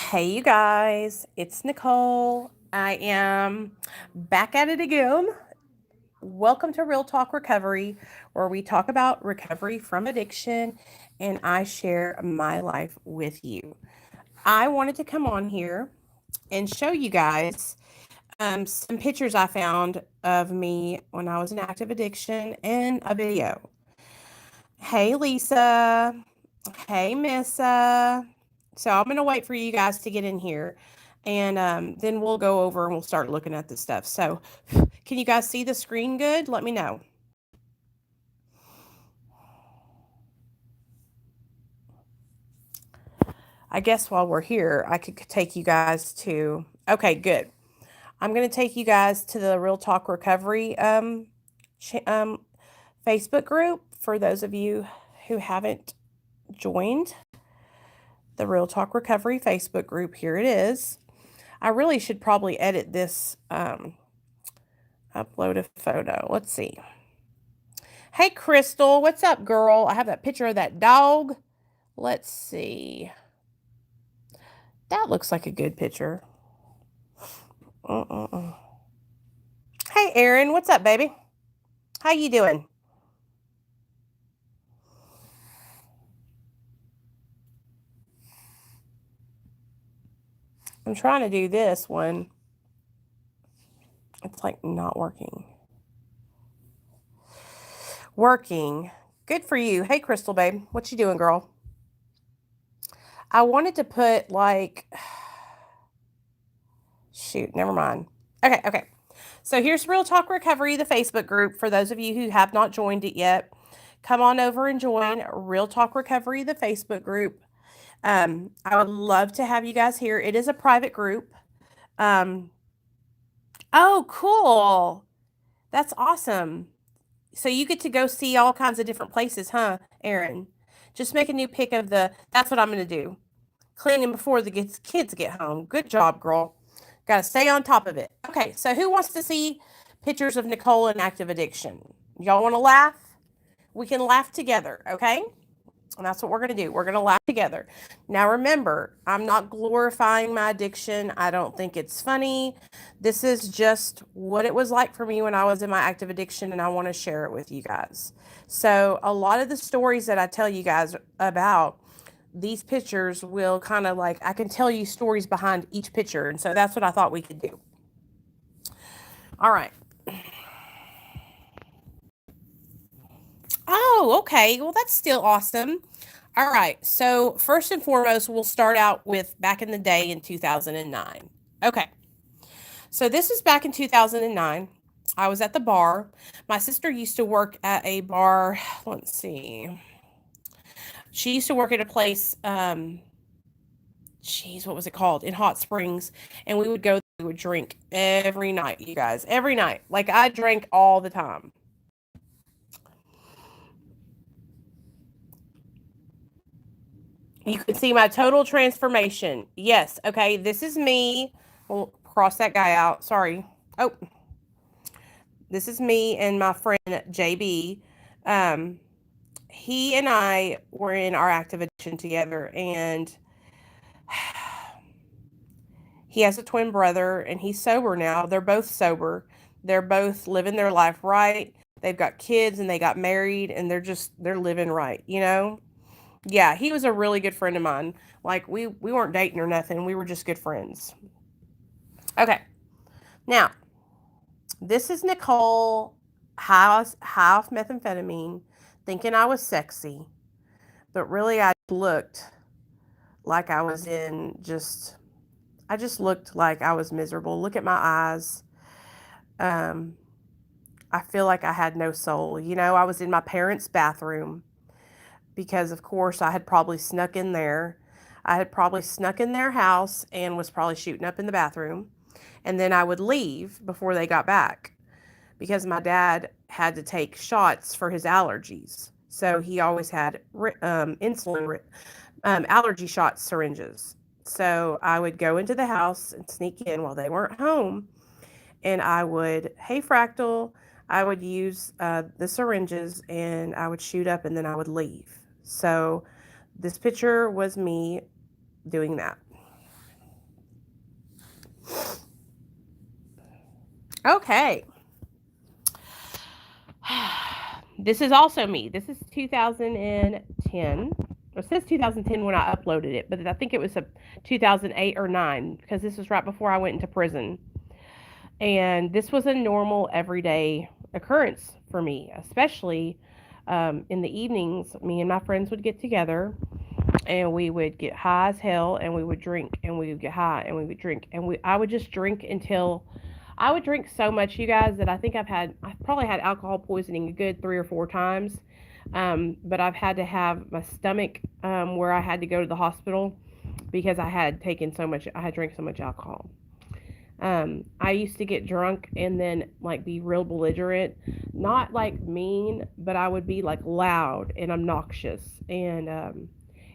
Hey, you guys, it's Nicole. I am back at it again. Welcome to Real Talk Recovery, where we talk about recovery from addiction and I share my life with you. I wanted to come on here and show you guys some pictures I found of me when I was in active addiction and a video. Hey, Lisa. Hey, Missa. So I'm going to wait for you guys to get in here and then we'll go over and we'll start looking at this stuff. So can you guys see the screen good? Let me know. I guess while we're here, I could take you guys to, okay, good. I'm going to take you guys to the Real Talk Recovery Facebook group for those of you who haven't joined the Real Talk Recovery Facebook group. Here it is. I really should probably edit this, upload a photo. Let's see. Hey, Crystal, what's up, girl? I have that picture of that dog. Let's see. That looks like a good picture. Hey, Erin, what's up, baby? How you doing? I'm trying to do this one. It's like not working. Working. Good for you. Hey, Crystal, babe. What you doing, girl? I wanted to put like... Shoot, never mind. Okay. So here's Real Talk Recovery, the Facebook group. For those of you who have not joined it yet, come on over and join Real Talk Recovery, the Facebook group. I would love to have you guys here. It is a private group. Oh, cool. That's awesome. So you get to go see all kinds of different places, huh, Erin? Just make a new pic of that's what I'm going to do. Cleaning before the kids get home. Good job, girl. Got to stay on top of it. Okay, so who wants to see pictures of Nicole in active addiction? Y'all want to laugh? We can laugh together, okay? And that's what we're going to do. We're going to laugh together. Now, remember, I'm not glorifying my addiction. I don't think it's funny. This is just what it was like for me when I was in my active addiction, and I want to share it with you guys. So, a lot of the stories that I tell you guys about, these pictures will kind of like, I can tell you stories behind each picture. And so that's what I thought we could do. All right. Oh, okay. Well, that's still awesome. All right. So, first and foremost, we'll start out with back in the day in 2009. Okay. So, this is back in 2009. I was at the bar. My sister used to work at a bar. Let's see. She used to work at a place, what was it called? In Hot Springs. And we would go, we would drink every night, you guys. Every night. Like I drank all the time. You can see my total transformation. Yes. Okay. This is me. We'll cross that guy out. Sorry. Oh, this is me and my friend JB. He and I were in our active addiction together, and he has a twin brother, and he's sober now. They're both sober. They're both living their life right. They've got kids and they got married, and they're living right, you know? Yeah, he was a really good friend of mine. Like we weren't dating or nothing. We were just good friends. Okay. Now, this is Nicole high off methamphetamine, thinking I was sexy, but really I looked like I was I just looked like I was miserable. Look at my eyes. I feel like I had no soul. You know, I was in my parents' bathroom because, of course, I had probably snuck in there. I had probably snuck in their house and was probably shooting up in the bathroom. And then I would leave before they got back because my dad had to take shots for his allergies. So he always had insulin allergy shot syringes. So I would go into the house and sneak in while they weren't home. And I would, hey, Fractal, I would use the syringes and I would shoot up and then I would leave. So this picture was me doing that. Okay. This is also me. This is 2010. It says 2010 when I uploaded it, but I think it was a 2008 or 9 because this was right before I went into prison. And this was a normal, everyday occurrence for me, especially in the evenings. Me and my friends would get together and we would get high as hell and we would drink and we would get high and we would drink. And I would just drink until I would drink so much, you guys, that I think I've probably had alcohol poisoning a good 3 or 4 times. But I've had to have my stomach where I had to go to the hospital because I had drank so much alcohol. I used to get drunk and then like be real belligerent, not like mean, but I would be like loud and obnoxious, and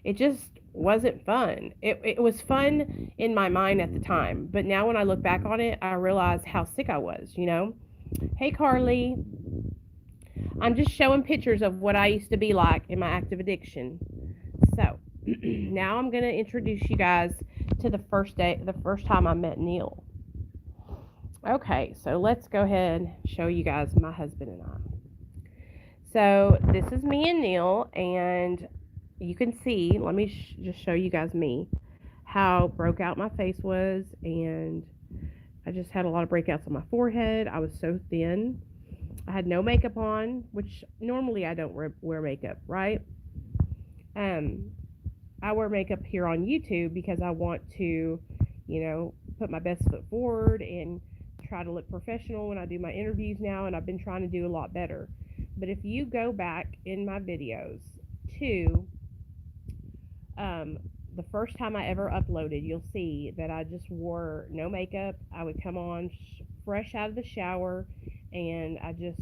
it just wasn't fun. It was fun in my mind at the time, but now when I look back on it, I realize how sick I was, you know? Hey, Carly. I'm just showing pictures of what I used to be like in my active addiction. So, now I'm going to introduce you guys to the first time I met Neil. Okay, so let's go ahead and show you guys my husband and I. So, this is me and Neil, and you can see, let me just show you guys me, how broke out my face was, and I just had a lot of breakouts on my forehead. I was so thin. I had no makeup on, which normally I don't wear makeup, right? I wear makeup here on YouTube because I want to, put my best foot forward and try to look professional when I do my interviews now, and I've been trying to do a lot better. But if you go back in my videos to the first time I ever uploaded, you'll see that I just wore no makeup. I would come on fresh out of the shower, and I just,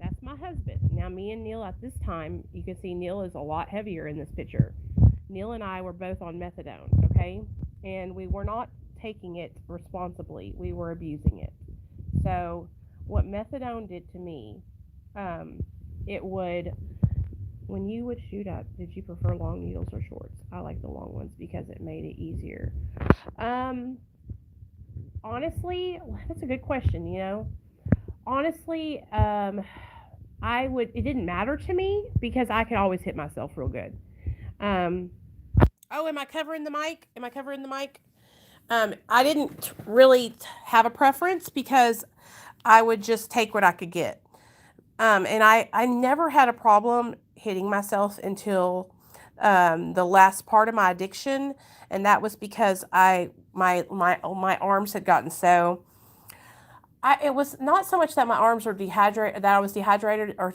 that's my husband. Now, me and Neil at this time, you can see Neil is a lot heavier in this picture. Neil and I were both on methadone, okay? And we were not taking it responsibly. We were abusing it. So what methadone did to me, when you would shoot up, did you prefer long needles or shorts? I like the long ones because it made it easier. Honestly, that's a good question, Honestly, it didn't matter to me because I could always hit myself real good. Am I covering the mic? I didn't really have a preference because I would just take what I could get. And I never had a problem hitting myself until the last part of my addiction, and that was because my arms had gotten so. It was not so much that my arms were dehydrated, that I was dehydrated, or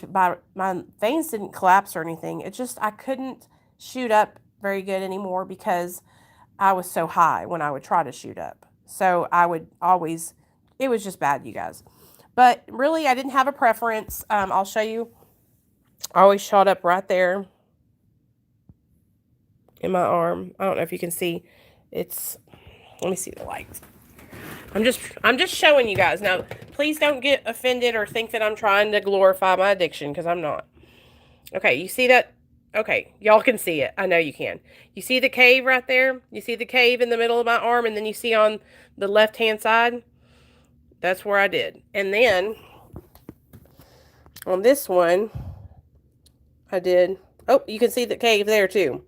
my veins didn't collapse or anything. It just I couldn't shoot up very good anymore because I was so high when I would try to shoot up. So I would always, it was just bad, you guys. But really, I didn't have a preference. I'll show you. I always shot up right there in my arm. I don't know if you can see. Let me see the lights. I'm just showing you guys. Now, please don't get offended or think that I'm trying to glorify my addiction, because I'm not. Okay, you see that? Okay, y'all can see it. I know you can. You see the cave right there? You see the cave in the middle of my arm, and then you see on the left-hand side? That's where I did. And then, on this one, I did. Oh, you can see the cave there, too.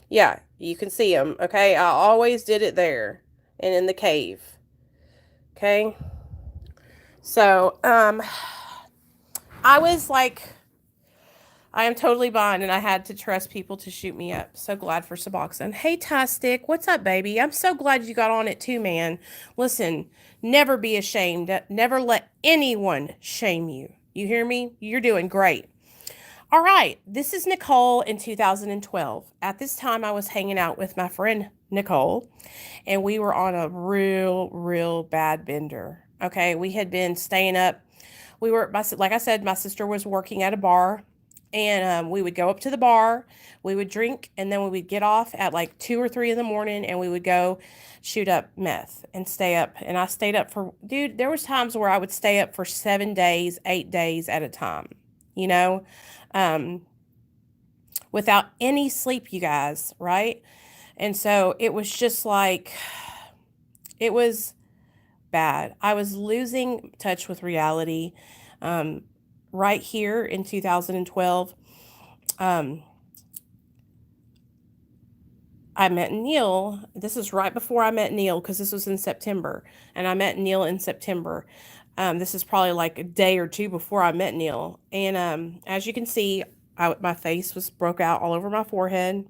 Yeah, you can see them, okay? I always did it there and in the cave. Okay? So, I was like, I am totally behind, and I had to trust people to shoot me up. So glad for Suboxone. Hey, Ty Stick, what's up, baby? I'm so glad you got on it too, man. Listen, never be ashamed. Never let anyone shame you. You hear me? You're doing great. All right, this is Nicole in 2012. At this time, I was hanging out with my friend Nicole, and we were on a real bad bender. Okay, we had been staying up. Like I said, my sister was working at a bar, and we would go up to the bar, we would drink, and then we would get off at like 2 or 3 in the morning, and we would go shoot up meth and stay up. And I stayed up there was times where I would stay up for 7 days, 8 days at a time, without any sleep, you guys, right? And so it was just like, it was bad. I was losing touch with reality. Right here in 2012, I met Neil. This is right before I met Neil because this was in September, and I met Neil in September. This is probably like a day or two before I met Neil, and as you can see, my face was broke out all over my forehead.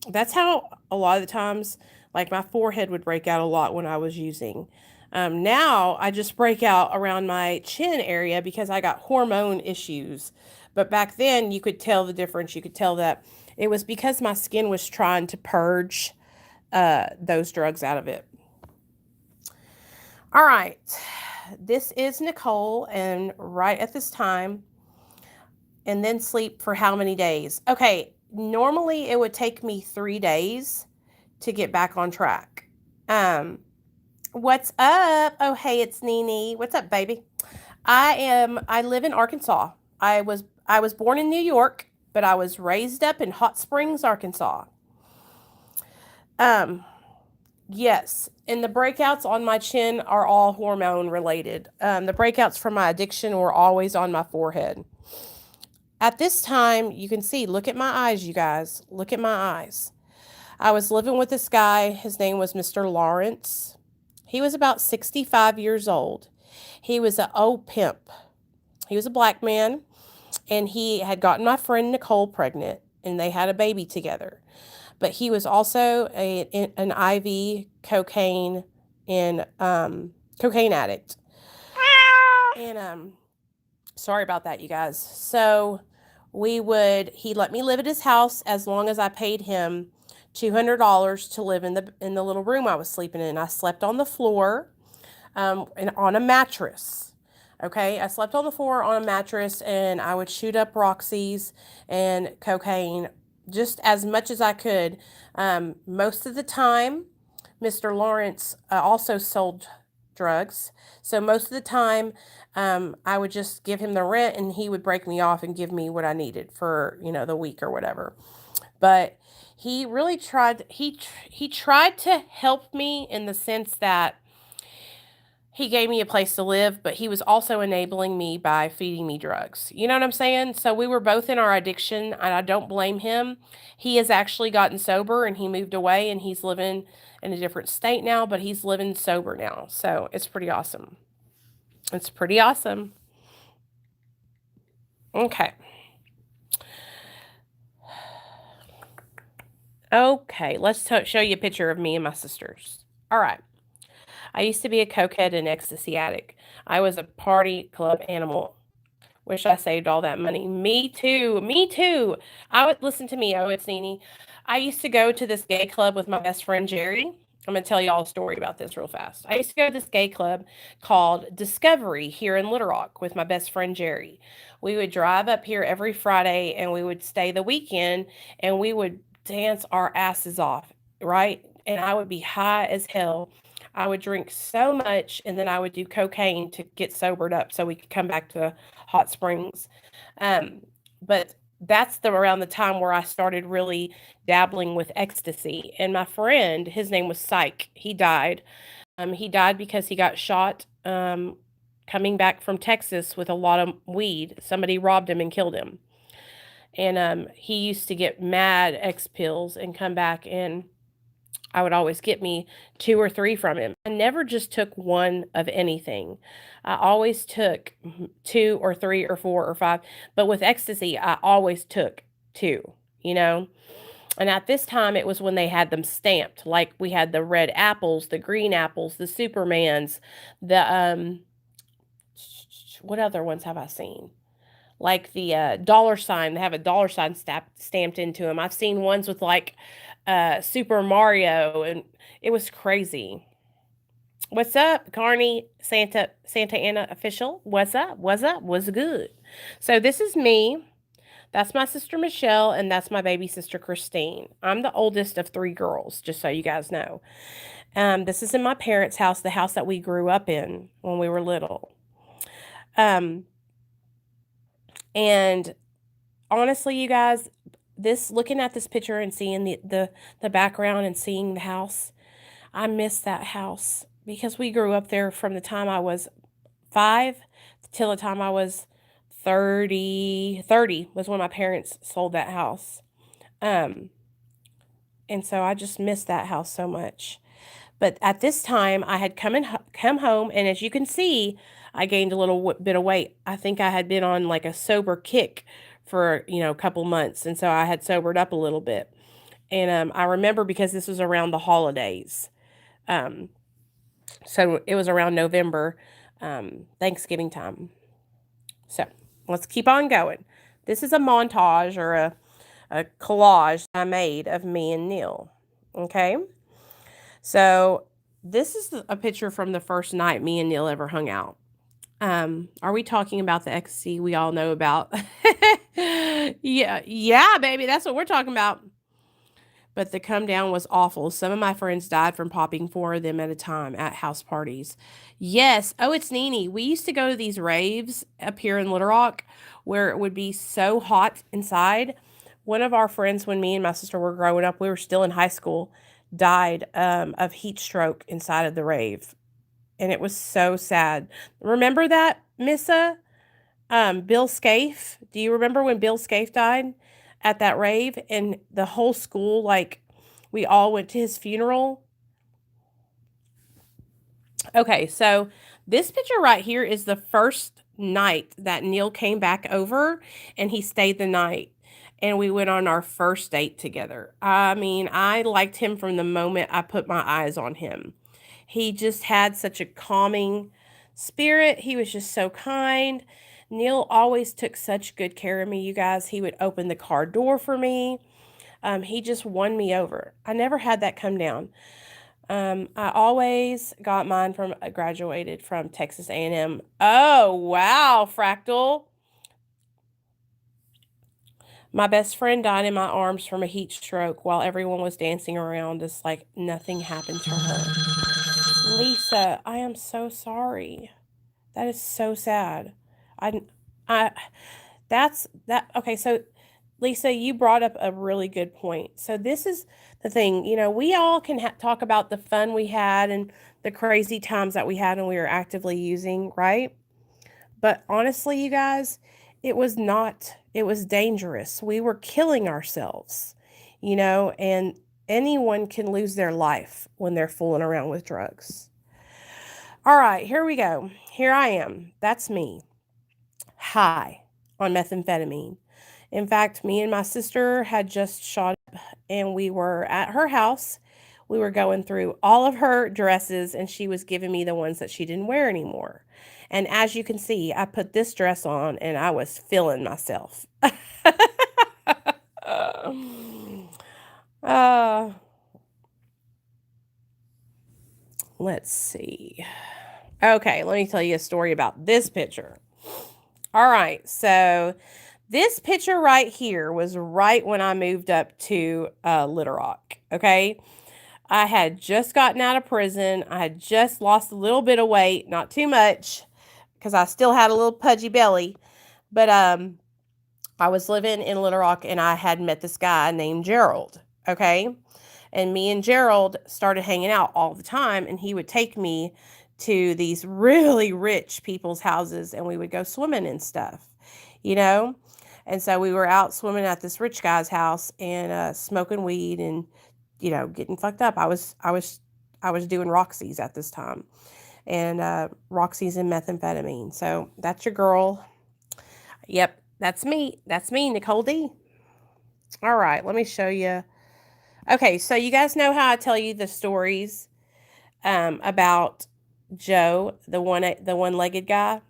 That's how a lot of the times, like my forehead would break out a lot when I was using. Now I just break out around my chin area because I got hormone issues. But back then you could tell the difference. You could tell that it was because my skin was trying to purge those drugs out of it. All right. This is Nicole, and right at this time, and then sleep for how many days? Okay, normally it would take me 3 days to get back on track. What's up? Oh, hey, it's Nene. What's up, baby? I live in Arkansas. I was born in New York, but I was raised up in Hot Springs, Arkansas. Yes, and the breakouts on my chin are all hormone related. The breakouts from my addiction were always on my forehead. At this time, you can see, look at my eyes, you guys. Look at my eyes. I was living with this guy. His name was Mr. Lawrence. He was about 65 years old. He was an old pimp. He was a black man, and he had gotten my friend Nicole pregnant, and they had a baby together. But he was also an IV cocaine and cocaine addict. And sorry about that, you guys. So he let me live at his house as long as I paid him $200 to live in the little room I was sleeping in. I slept on the floor and on a mattress. Okay, I slept on the floor on a mattress, and I would shoot up Roxy's and cocaine just as much as I could. Most of the time, Mr. Lawrence also sold drugs. So most of the time, I would just give him the rent, and he would break me off and give me what I needed for, the week or whatever. But he really tried, he tried to help me in the sense that he gave me a place to live, but he was also enabling me by feeding me drugs. You know what I'm saying? So we were both in our addiction, and I don't blame him. He has actually gotten sober, and he moved away, and he's living in a different state now, but he's living sober now. So it's pretty awesome. It's pretty awesome. Okay. Okay, let's show you a picture of me and my sisters. All right. I used to be a cokehead and ecstasy addict. I was a party club animal. Wish I saved all that money. Me too. Me too. Listen to me. Oh, it's Nene. I used to go to this gay club with my best friend Jerry. I'm going to tell you all a story about this real fast. I used to go to this gay club called Discovery here in Little Rock with my best friend Jerry. We would drive up here every Friday, and we would stay the weekend, and we would dance our asses off, right? And I would be high as hell. I would drink so much, and then I would do cocaine to get sobered up so we could come back to Hot Springs. But that's around the time where I started really dabbling with ecstasy. And my friend, his name was Psych. He died. He died because he got shot coming back from Texas with a lot of weed. Somebody robbed him and killed him. And he used to get mad X pills and come back, and I would always get me 2 or 3 from him. I never just took one of anything. I always took 2 or 3 or 4 or 5. But with ecstasy, I always took 2, And at this time, it was when they had them stamped. Like we had the red apples, the green apples, the Supermans, the, what other ones have I seen? Like the dollar sign. They have a dollar sign stamped into them. I've seen ones with like Super Mario, and it was crazy. What's up, Carney? Santa Ana official? What's up? What's up? What's good? So this is me. That's my sister Michelle, and that's my baby sister Christine. I'm the oldest of 3 girls, just so you guys know. This is in my parents' house, the house that we grew up in when we were little. And honestly, you guys, looking at this picture and seeing the background and seeing the house, I miss that house because we grew up there from the time I was 5 till the time I was 30. 30 was when my parents sold that house. And so I just missed that house so much. But at this time, I had come home, and as you can see, I gained a little bit of weight. I think I had been on like a sober kick for, a couple months, and so I had sobered up a little bit. And I remember because this was around the holidays. So it was around November, Thanksgiving time. So let's keep on going. This is a montage or a collage I made of me and Neil. Okay. So this is a picture from the first night me and Neil ever hung out. Are we talking about the ecstasy we all know about? Yeah, baby, that's what we're talking about. But the come down was awful. Some of my friends died from popping 4 of them at a time at house parties. Yes. Oh, it's Nene. We used to go to these raves up here in Little Rock where it would be so hot inside. One of our friends, when me and my sister were growing up, we were still in high school, died of heat stroke inside of the rave. And it was so sad. Remember that, Missa? Bill Scaife? Do you remember when Bill Scaife died at that rave? And the whole school, like, we all went to his funeral. Okay, so this picture right here is the first night that Neil came back over, and he stayed the night. And we went on our first date together. I mean, I liked him from the moment I put my eyes on him. He just had such a calming spirit. He was just so kind. Neil always took such good care of me, you guys. He would open the car door for me. He just won me over. I never had that come down. I always got mine from, graduated from Texas A&M. Oh, wow, Fractal. My best friend died in my arms from a heat stroke while everyone was dancing around us like nothing happened to her. Lisa, I am so sorry. That is so sad. Okay, so Lisa, you brought up a really good point. So this is the thing, we all can talk about the fun we had and the crazy times that we had when we were actively using, right? But honestly, you guys, it was dangerous. We were killing ourselves, and anyone can lose their life when they're fooling around with drugs. All right, here we go. Here I am. That's me. High on methamphetamine. In fact, me and my sister had just shot up, and we were at her house. We were going through all of her dresses, and she was giving me the ones that she didn't wear anymore. And as you can see, I put this dress on, and I was feeling myself. Let's see. Okay, let me tell you a story about this picture. All right, so this picture right here was right when I moved up to Little Rock, okay? I had just gotten out of prison. I had just lost a little bit of weight, not too much, because I still had a little pudgy belly. But I was living in Little Rock, and I had met this guy named Gerald, okay? And me and Gerald started hanging out all the time, and he would take me to these really rich people's houses, and we would go swimming and stuff, And so we were out swimming at this rich guy's house and smoking weed and, getting fucked up. I was doing Roxy's at this time, and Roxy's and methamphetamine. So that's your girl. Yep, that's me. That's me, Nicole D. All right, let me show you. Okay, so you guys know how I tell you the stories about Joe, the one-legged guy.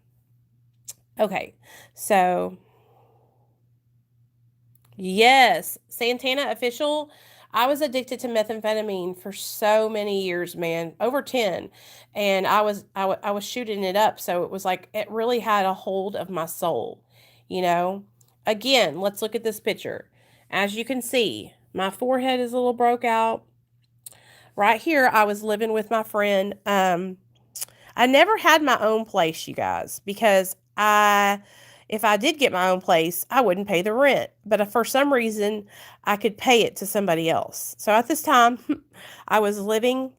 Okay, so yes, Santana Official. I was addicted to methamphetamine for so many years, man, over 10, and I was shooting it up, so it was like it really had a hold of my soul, Again, let's look at this picture. As you can see, my forehead is a little broke out. Right here, I was living with my friend. I never had my own place, you guys, because if I did get my own place, I wouldn't pay the rent. But for some reason, I could pay it to somebody else. So at this time, I was living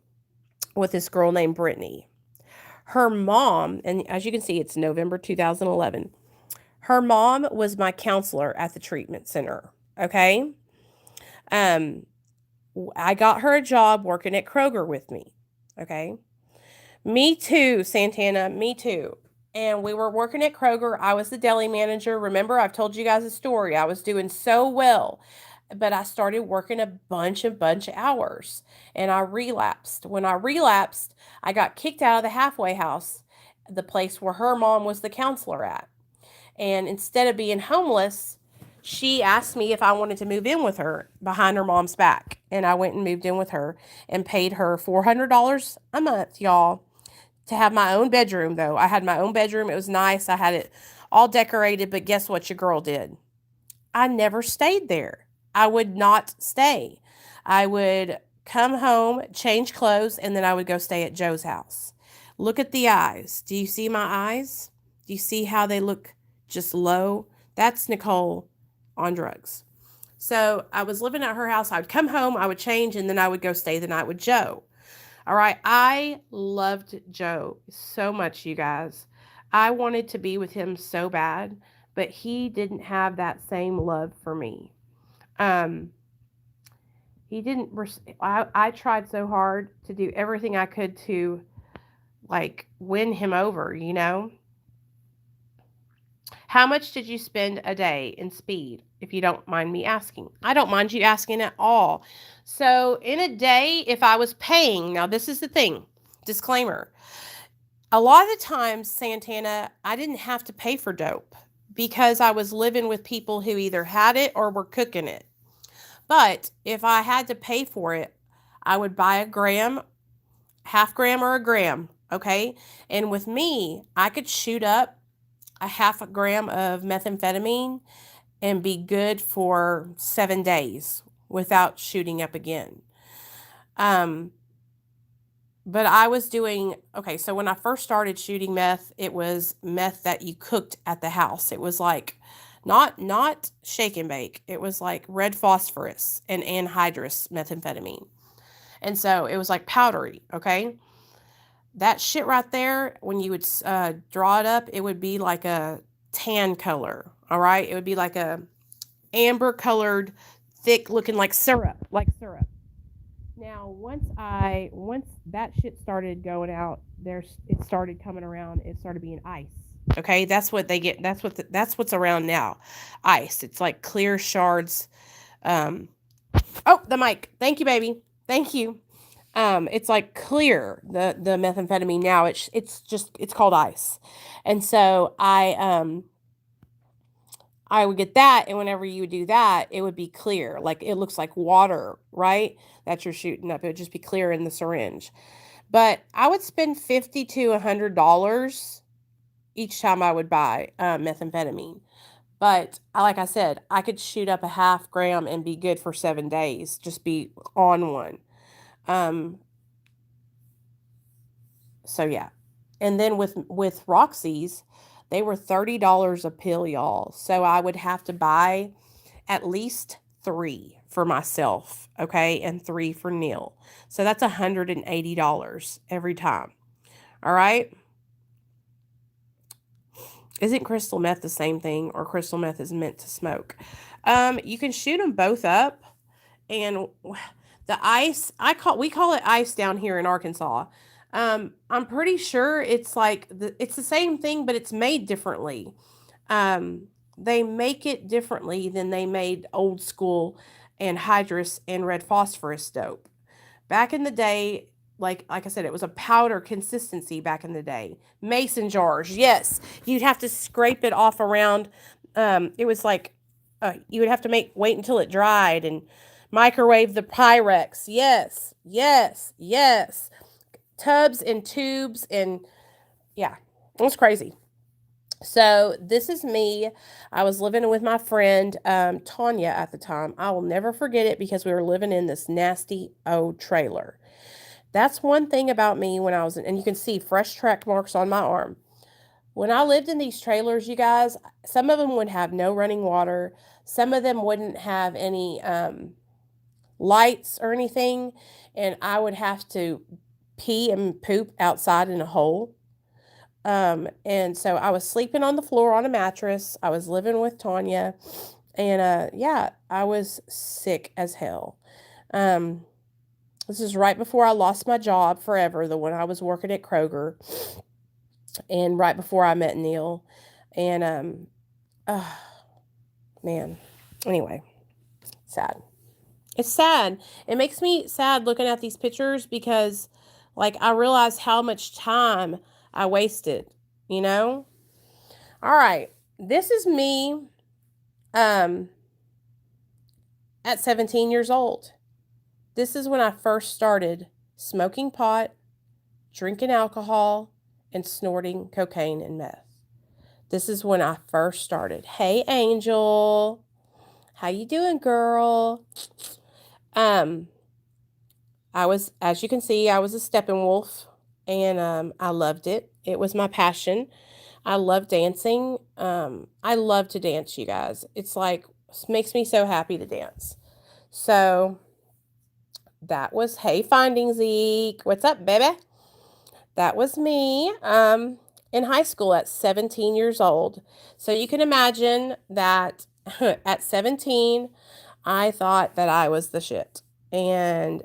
with this girl named Brittany. Her mom, and as you can see, it's November 2011. Her mom was my counselor at the treatment center. Okay. Um, I got her a job working at Kroger with me. Okay. Me too, Santana. Me too. And we were working at Kroger. I was the deli manager. Remember, I've told you guys a story. I was doing so well, but I started working a bunch of hours, and I relapsed. When I relapsed, I got kicked out of the halfway house, the place where her mom was the counselor at. And instead of being homeless, she asked me if I wanted to move in with her behind her mom's back. And I went and moved in with her and paid her $400 a month, y'all, to have my own bedroom, though. I had my own bedroom. It was nice. I had it all decorated, but guess what your girl did? I never stayed there. I would not stay. I would come home, change clothes, and then I would go stay at Joe's house. Look at the eyes. Do you see my eyes? Do you see how they look just low? That's Nicole on drugs. So I was living at her house. I would come home, I would change, and then I would go stay the night with Joe. All right. I loved Joe so much, you guys. I wanted to be with him so bad, but he didn't have that same love for me. Um, he didn't, I tried so hard to do everything I could to like win him over, you know? How much did you spend a day in speed, if you don't mind me asking? I don't mind you asking at all. So, in a day, if I was paying, now this is the thing, disclaimer. A lot of the times, Santana, I didn't have to pay for dope because I was living with people who either had it or were cooking it. But if I had to pay for it, I would buy a gram, half gram, or a gram. Okay. And with me, I could shoot up a half a gram of methamphetamine and be good for 7 days without shooting up again. But I was doing, okay, so when I first started shooting meth, it was meth that you cooked at the house. It was like not shake and bake. It was like red phosphorus and anhydrous methamphetamine. And so it was like powdery, okay? That shit right there, when you would draw it up, it would be like a tan color, all right? It would be like a amber colored, thick looking like syrup. Now, once that shit started going out, it started coming around. It started being ice. Okay, that's what they get. That's what's around now, ice. It's like clear shards. Oh, the mic. Thank you, baby. Thank you. It's like clear, the methamphetamine now. It's called ice, and so I would get that, and whenever you would do that, it would be clear. Like it looks like water, right? That you're shooting up. It would just be clear in the syringe. But I would spend $50 to $100 each time I would buy methamphetamine. But like I said, I could shoot up a half gram and be good for 7 days. Just be on one. So yeah. And then with Roxy's, they were $30 a pill, y'all. So I would have to buy at least 3 for myself, okay, and 3 for Neil. So that's $180 every time. All right. Isn't crystal meth the same thing, or crystal meth is meant to smoke? You can shoot them both up, and the ice, we call it ice down here in Arkansas. I'm pretty sure it's like it's the same thing, but it's made differently. They make it differently than they made old school anhydrous and red phosphorus dope. Back in the day, like I said, it was a powder consistency back in the day. Mason jars, yes. You'd have to scrape it off around. It was like you would have to wait until it dried and microwave the Pyrex. Yes, yes, yes. Tubs and tubes, and yeah, it was crazy. So this is me. I was living with my friend Tanya at the time. I will never forget it because we were living in this nasty old trailer. That's one thing about me when I was in, and you can see fresh track marks on my arm. When I lived in these trailers, you guys, some of them would have no running water. Some of them wouldn't have any lights or anything. And I would have to pee and poop outside in a hole. And so I was sleeping on the floor on a mattress. I was living with Tanya. And yeah, I was sick as hell. This is right before I lost my job forever, the one I was working at Kroger, and right before I met Neil. And man, anyway, sad. It's sad. It makes me sad looking at these pictures because, like, I realize how much time I wasted, you know? All right. This is me at 17 years old. This is when I first started smoking pot, drinking alcohol, and snorting cocaine and meth. This is when I first started. Hey, Angel. How you doing, girl? I was, as you can see, I was a Steppenwolf, and I loved it. It was my passion. I love dancing. I love to dance, you guys. It's like, it makes me so happy to dance. So that was, hey, Finding Zeke. What's up, baby? That was me in high school at 17 years old. So you can imagine that at 17, I thought that I was the shit. And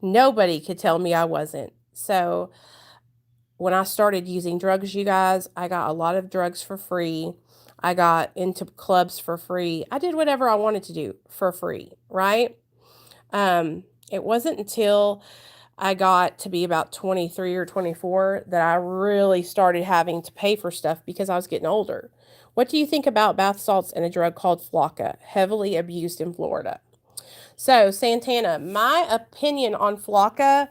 nobody could tell me I wasn't. So when I started using drugs, you guys, I got a lot of drugs for free. I got into clubs for free. I did whatever I wanted to do for free, right? It wasn't until I got to be about 23 or 24 that I really started having to pay for stuff because I was getting older. What do you think about bath salts and a drug called Flocka, heavily abused in Florida? So, Santana, my opinion on Flocka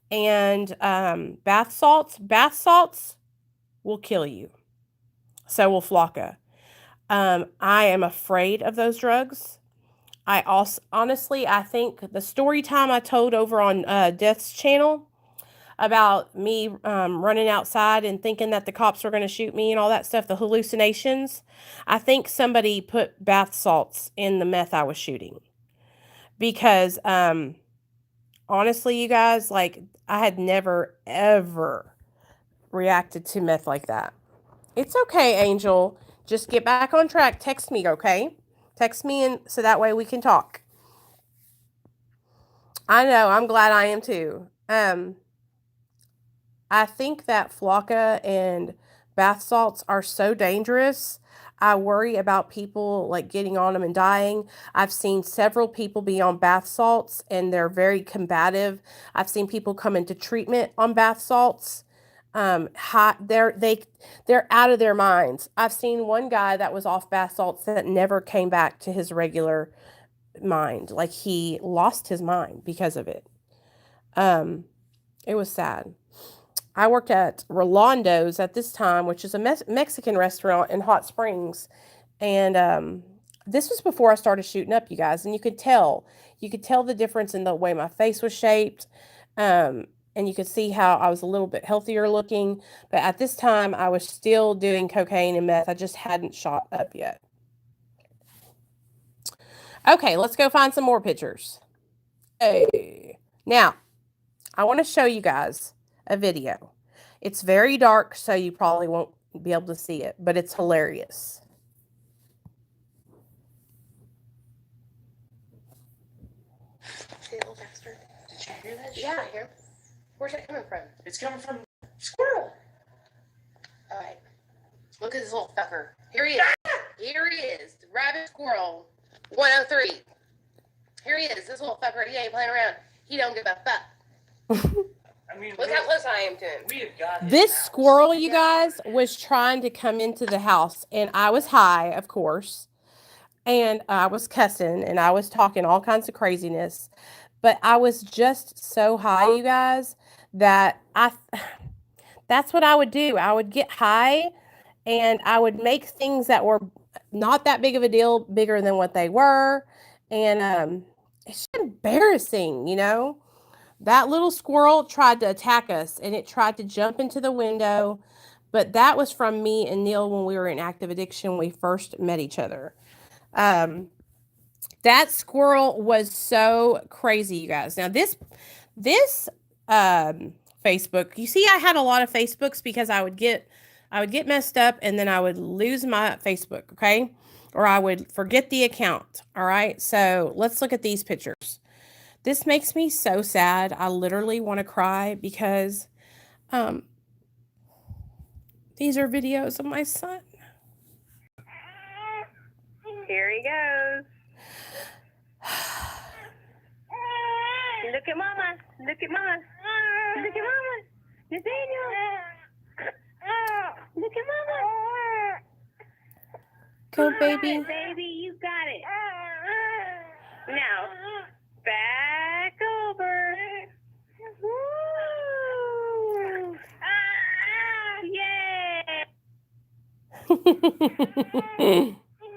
and bath salts will kill you. So will Flocka. I am afraid of those drugs. I also, honestly, I think the story time I told over on Death's channel about me running outside and thinking that the cops were going to shoot me and all that stuff, the hallucinations, I think somebody put bath salts in the meth I was shooting. Because honestly, you guys, like, I had never, ever reacted to meth like that. It's okay, Angel. Just get back on track. Text me, okay? Text me, and so that way we can talk. I know. I'm glad I am too. I think that Flocka and bath salts are so dangerous. I worry about people like getting on them and dying. I've seen several people be on bath salts and they're very combative. I've seen people come into treatment on bath salts. They're out of their minds. I've seen one guy that was off bath salts that never came back to his regular mind. Like, he lost his mind because of it. It was sad. I worked at Rolando's at this time, which is a Mexican restaurant in Hot Springs. And this was before I started shooting up, you guys. And you could tell the difference in the way my face was shaped. And you could see how I was a little bit healthier looking. But at this time, I was still doing cocaine and meth. I just hadn't shot up yet. Okay, let's go find some more pictures. Hey. Now, I want to show you guys a video. It's very dark, so you probably won't be able to see it, but it's hilarious. See, little bastard. Did you hear that? Yeah, I hear. Where's it coming from? It's coming from squirrel. All right. Look at this little fucker. Here he is. Here he is. Rabbit squirrel 103. Here he is. This little fucker. He ain't playing around. He don't give a fuck. I mean, look how close I am to him. We have got this squirrel, you guys, was trying to come into the house, and I was high, of course, and I was cussing, and I was talking all kinds of craziness, but I was just so high, you guys, that that's what I would do. I would get high, and I would make things that were not that big of a deal bigger than what they were, and it's just embarrassing, you know. That little squirrel tried to attack us, and it tried to jump into the window, but that was from me and Neil when we were in active addiction when we first met each other. That squirrel was so crazy, you guys. Now, this Facebook. You see, I had a lot of Facebooks because I would get messed up and then I would lose my Facebook, okay? Or I would forget the account, all right? So let's look at these pictures. This makes me so sad. I literally want to cry because these are videos of my son. Here he goes. Look at mama. Look at mama. Look at mama. Nathaniel. Look at mama. Go, baby. You got it, baby. You got it. Now, back over. Woo. Yay.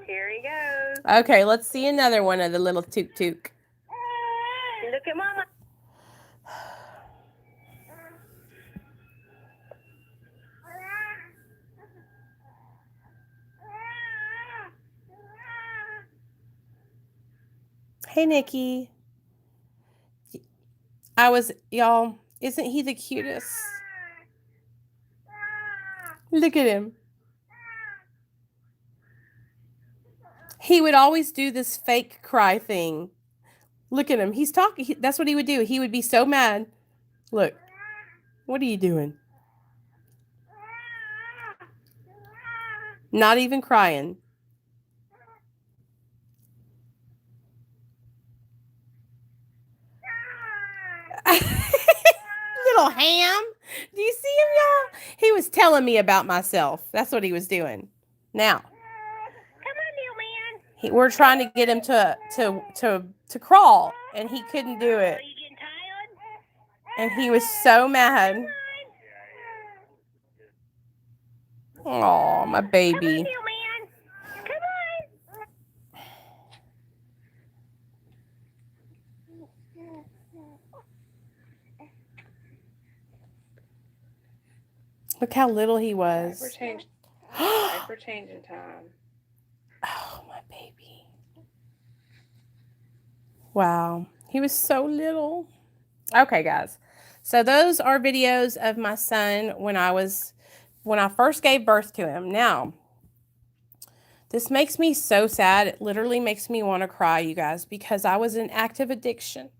Here he goes. Okay, let's see another one of the little took took. Look at mama. Hey, Nikki. Y'all, isn't he the cutest? Look at him. He would always do this fake cry thing. Look at him. He's talking. That's what he would do. He would be so mad. Look. What are you doing? Not even crying. Little ham. Do you see him, y'all? He was telling me about myself. That's what he was doing. Now. Come on, new man. We're trying to get him to crawl, and he couldn't do it. Are you getting tired? And he was so mad. Oh, my baby. Come on, new man. Come on. Look how little he was. Diaper changing time. Oh, my baby. Wow. He was so little. Okay, guys. So those are videos of my son when I first gave birth to him. Now, this makes me so sad. It literally makes me want to cry, you guys, because I was in active addiction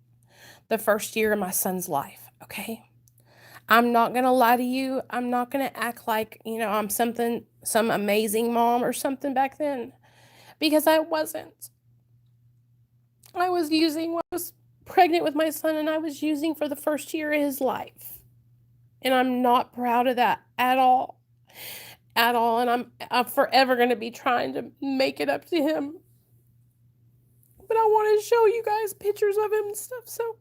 the first year of my son's life, okay? I'm not going to lie to you. I'm not going to act like, I'm some amazing mom or something back then, because I wasn't. I was using when I was pregnant with my son, and I was using for the first year of his life. And I'm not proud of that at all. At all. And I'm forever going to be trying to make it up to him. But I want to show you guys pictures of him and stuff, so.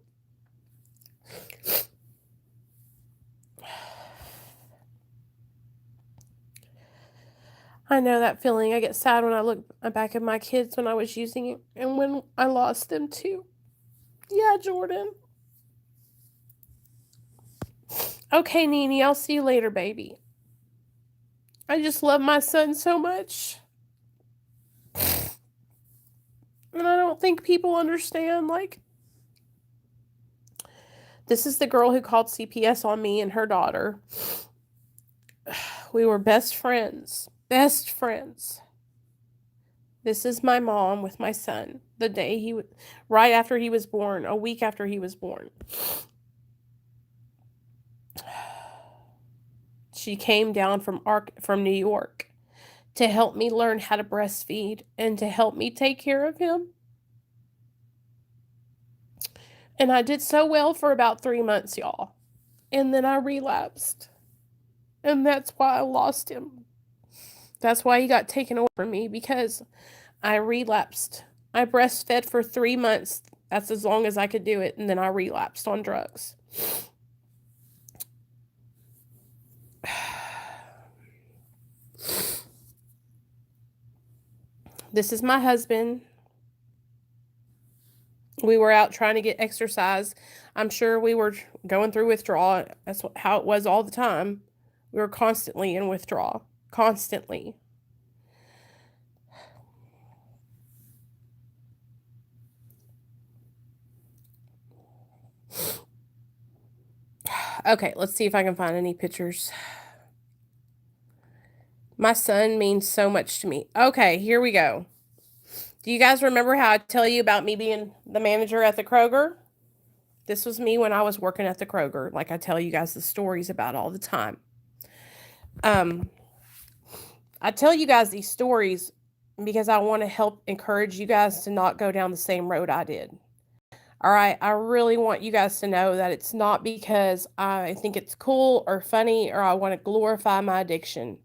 I know that feeling. I get sad when I look back at my kids when I was using it and when I lost them too. Yeah, Jordan. Okay, Nene, I'll see you later, baby. I just love my son so much. And I don't think people understand, this is the girl who called CPS on me and her daughter. We were best friends. Best friends. This is my mom with my son. The day right after he was born, a week after he was born. She came down from New York to help me learn how to breastfeed and to help me take care of him. And I did so well for about 3 months, y'all. And then I relapsed. And that's why I lost him. That's why he got taken away from me, because I relapsed. I breastfed for 3 months. That's as long as I could do it. And then I relapsed on drugs. This is my husband. We were out trying to get exercise. I'm sure we were going through withdrawal. That's how it was all the time. We were constantly in withdrawal. Constantly. Okay, let's see if I can find any pictures. My son means so much to me. Okay, here we go. Do you guys remember how I tell you about me being the manager at the Kroger? This was me when I was working at the Kroger, like I tell you guys the stories about all the time. I tell you guys these stories because I want to help encourage you guys to not go down the same road I did. All right, I really want you guys to know that it's not because I think it's cool or funny or I want to glorify my addiction.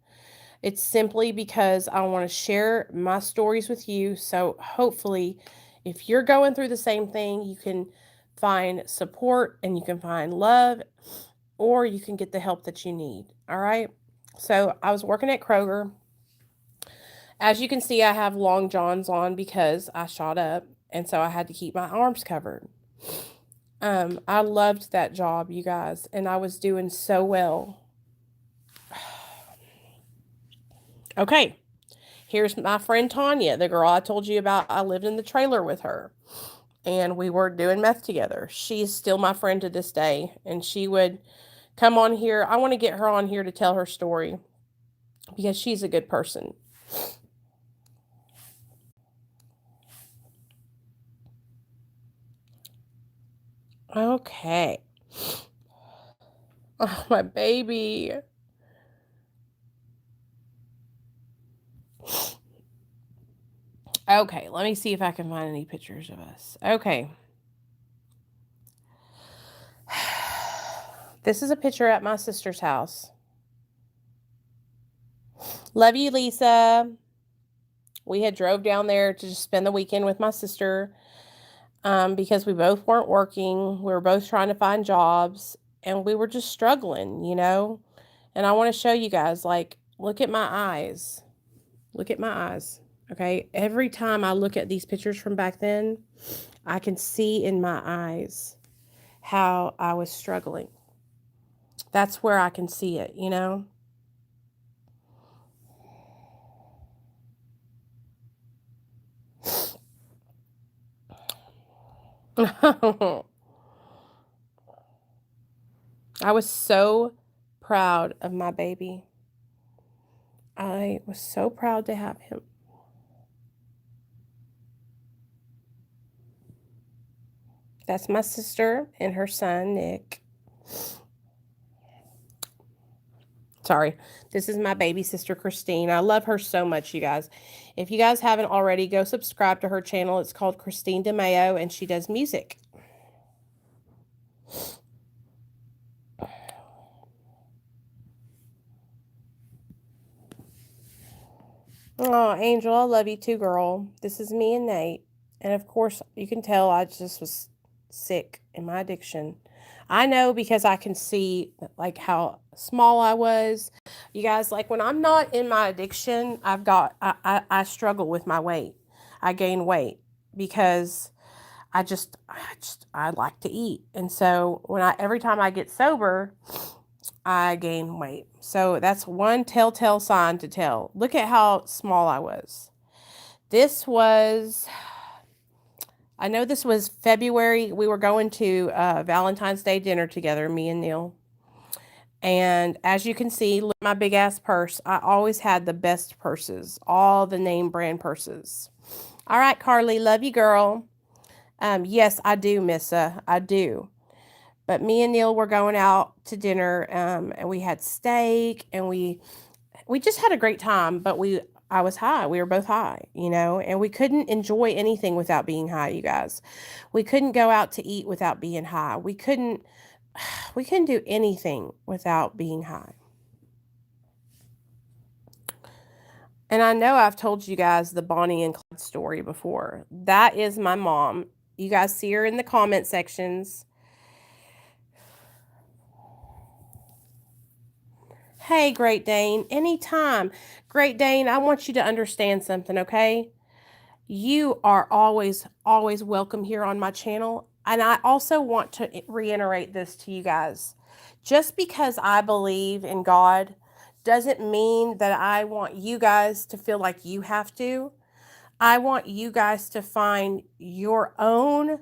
It's simply because I want to share my stories with you. So hopefully, if you're going through the same thing, you can find support and you can find love, or you can get the help that you need. All right. So I was working at Kroger. As you can see, I have long johns on because I shot up, and so I had to keep my arms covered. I loved that job, you guys, and I was doing so well. Okay, here's my friend Tanya, the girl I told you about. I lived in the trailer with her, and we were doing meth together. She's still my friend to this day, and she would come on here. I want to get her on here to tell her story because she's a good person. Okay. Oh, my baby. Okay, let me see if I can find any pictures of us. Okay. This is a picture at my sister's house. Love you, Lisa. We had drove down there to just spend the weekend with my sister because we both weren't working. We were both trying to find jobs, and we were just struggling, you know? And I want to show you guys, like, look at my eyes. Look at my eyes. Okay, every time I look at these pictures from back then, I can see in my eyes how I was struggling. That's where I can see it, you know? I was so proud of my baby. I was so proud to have him. That's my sister and her son, Nick. Sorry, this is my baby sister, Christine. I love her so much, you guys. If you guys haven't already, go subscribe to her channel. It's called Christine DeMayo, and she does music. Oh, Angel, I love you too, girl. This is me and Nate. And of course, you can tell I just was sick in my addiction. I know because I can see like how small I was. You guys, like when I'm not in my addiction, I struggle with my weight. I gain weight because I like to eat. And so every time I get sober, I gain weight. So that's one telltale sign to tell. Look at how small I was. I know this was February. We were going to Valentine's Day dinner together, me and Neil. And as you can see, look at my big ass purse. I always had the best purses, all the name brand purses. All right, Carly, love you, girl. Yes, I do, Missa. I do. But me and Neil were going out to dinner, and we had steak, and we just had a great time. But I was high. We were both high, you know, and we couldn't enjoy anything without being high, you guys. We couldn't go out to eat without being high. We couldn't do anything without being high. And I know I've told you guys the Bonnie and Clyde story before. That is my mom. You guys see her in the comment sections. Hey, Great Dane, anytime. Great Dane, I want you to understand something, okay? You are always, always welcome here on my channel. And I also want to reiterate this to you guys. Just because I believe in God doesn't mean that I want you guys to feel like you have to. I want you guys to find your own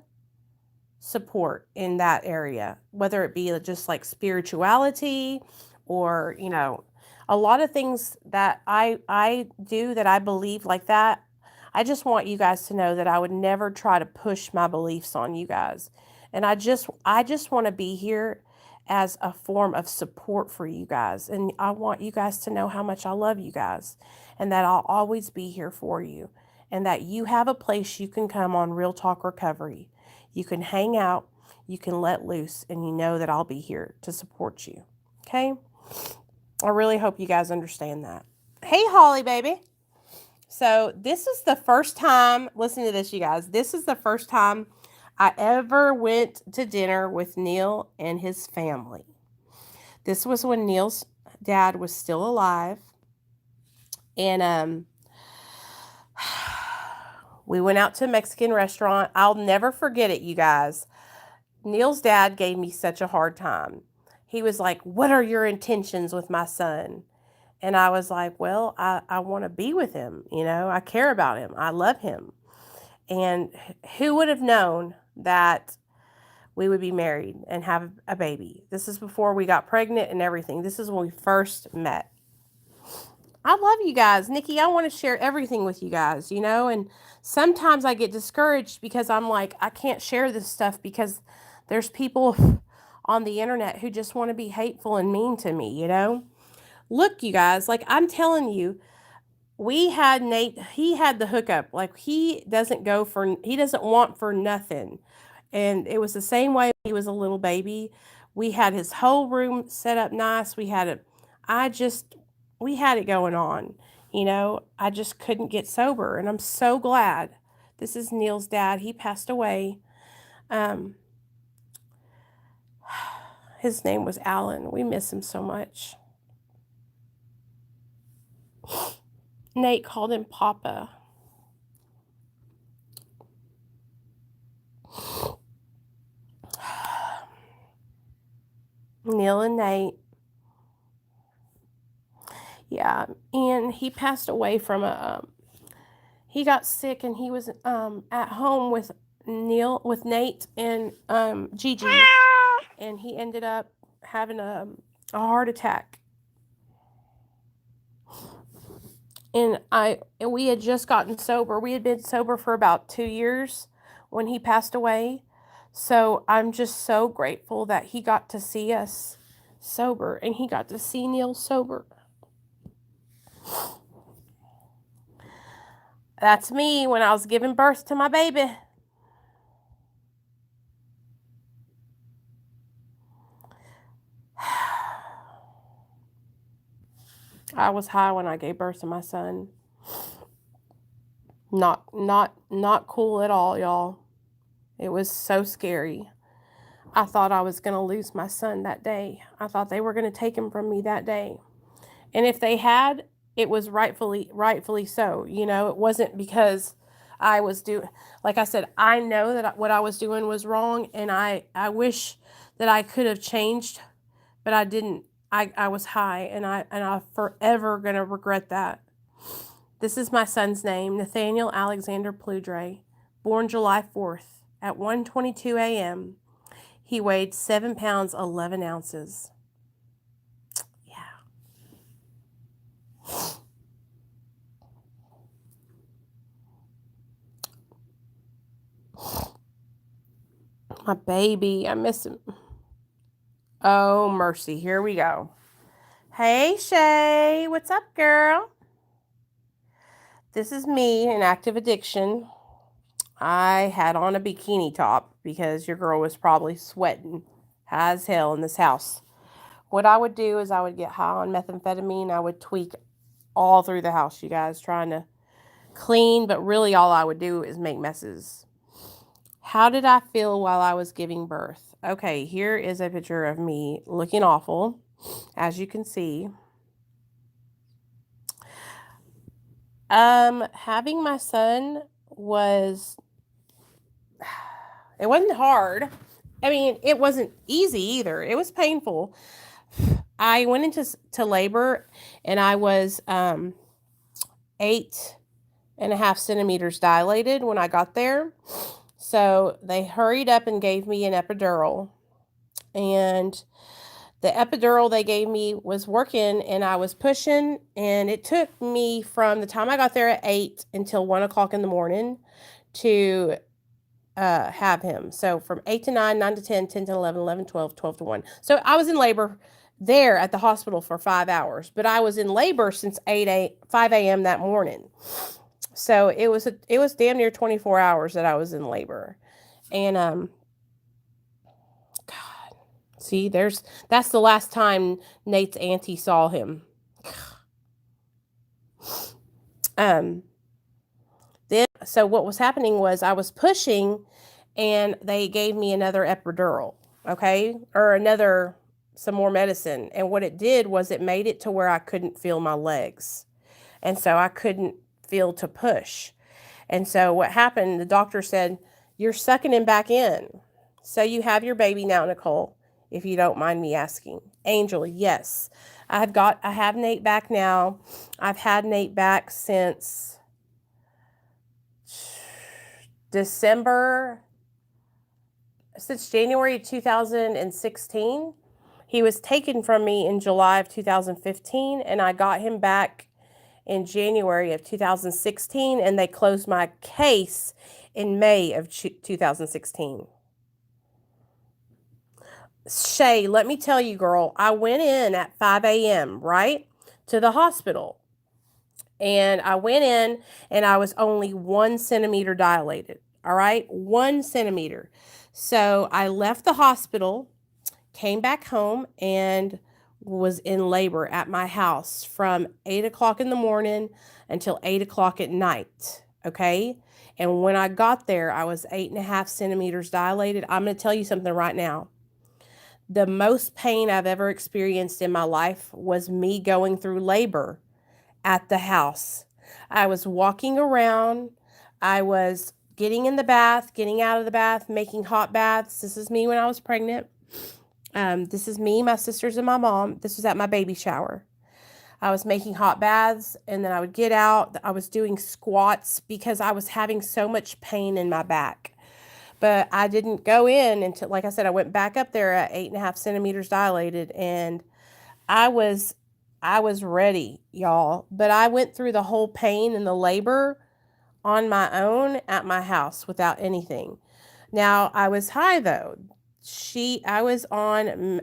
support in that area, whether it be just like spirituality or, you know, a lot of things that I do that I believe like that. I just want you guys to know that I would never try to push my beliefs on you guys. And I just want to be here as a form of support for you guys. And I want you guys to know how much I love you guys and that I'll always be here for you and that you have a place you can come on Real Talk Recovery. You can hang out, you can let loose, and you know that I'll be here to support you. Okay? I really hope you guys understand that. Hey, Holly, baby. So this is the first time, listen to this, you guys. This is the first time I ever went to dinner with Neil and his family. This was when Neil's dad was still alive. And we went out to a Mexican restaurant. I'll never forget it, you guys. Neil's dad gave me such a hard time. He was like, "What are your intentions with my son?" And I was like, well, I want to be with him. You know, I care about him. I love him. And who would have known that we would be married and have a baby? This is before we got pregnant and everything. This is when we first met. I love you guys. Nikki, I want to share everything with you guys, you know, and sometimes I get discouraged because I'm like, I can't share this stuff because there's people on the internet who just want to be hateful and mean to me, you know. Look, you guys, like I'm telling you, we had Nate, he had the hookup. Like he doesn't want for nothing. And it was the same way when he was a little baby. We had his whole room set up nice. We had it going on. You know, I just couldn't get sober. And I'm so glad. This is Neil's dad. He passed away. His name was Alan. We miss him so much. Nate called him Papa. Neil and Nate. Yeah, and he passed away from he got sick and he was at home with Nate and Gigi, and he ended up having a heart attack. And we had just gotten sober. We had been sober for about 2 years when he passed away. So I'm just so grateful that he got to see us sober and he got to see Neil sober. That's me when I was giving birth to my baby. I was high when I gave birth to my son. Not cool at all, y'all. It was so scary. I thought I was going to lose my son that day. I thought they were going to take him from me that day. And if they had, it was rightfully so. You know, it wasn't because I was like I said, I know that what I was doing was wrong, and I wish that I could have changed, but I didn't. I was high, and I'm forever going to regret that. This is my son's name, Nathaniel Alexander Ploudre, born July 4th at 1:22 a.m. He weighed 7 pounds, 11 ounces. Yeah. My baby, I miss him. Oh, mercy. Here we go. Hey, Shay. What's up, girl? This is me in active addiction. I had on a bikini top because your girl was probably sweating as hell in this house. What I would do is I would get high on methamphetamine. I would tweak all through the house, you guys, trying to clean. But really all I would do is make messes. How did I feel while I was giving birth? Okay, here is a picture of me looking awful, as you can see. Having my son it wasn't hard. I mean, it wasn't easy either. It was painful. I went into labor and I was 8.5 centimeters dilated when I got there. So they hurried up and gave me an epidural. And the epidural they gave me was working, and I was pushing, and it took me from the time I got there at 8 until 1 o'clock in the morning to have him. So from 8 to 9, 9 to 10, 10 to 11, 11, 12, 12 to 1. So I was in labor there at the hospital for 5 hours, but I was in labor since 5 a.m. that morning. So it was damn near 24 hours that I was in labor. And God, see, that's the last time Nate's auntie saw him. So what was happening was I was pushing, and they gave me another epidural, okay? Or some more medicine. And what it did was it made it to where I couldn't feel my legs. And so I couldn't feel to push. And so what happened, the doctor said, "You're sucking him back in. So you have your baby now, Nicole, if you don't mind me asking." Angel, yes. I have Nate back now. I've had Nate back since January 2016. He was taken from me in July of 2015, and I got him back in January of 2016, and they closed my case in May of 2016. Shay, let me tell you, girl, I went in at 5 a.m., right, to the hospital. And I went in, and I was only 1 centimeter dilated, all right? 1 centimeter. So I left the hospital, came back home, and was in labor at my house from 8 o'clock in the morning until 8 o'clock at night, okay? And when I got there, I was 8.5 centimeters dilated. I'm going to tell you something right now. The most pain I've ever experienced in my life was me going through labor at the house. I was walking around. I was getting in the bath, getting out of the bath, making hot baths. This is me when I was pregnant. This is me, my sisters, and my mom. This was at my baby shower. I was making hot baths, and then I would get out. I was doing squats because I was having so much pain in my back. But I didn't go in until, like I said, I went back up there at 8.5 centimeters dilated, and I was ready, y'all. But I went through the whole pain and the labor on my own at my house without anything. Now, I was high though. I was on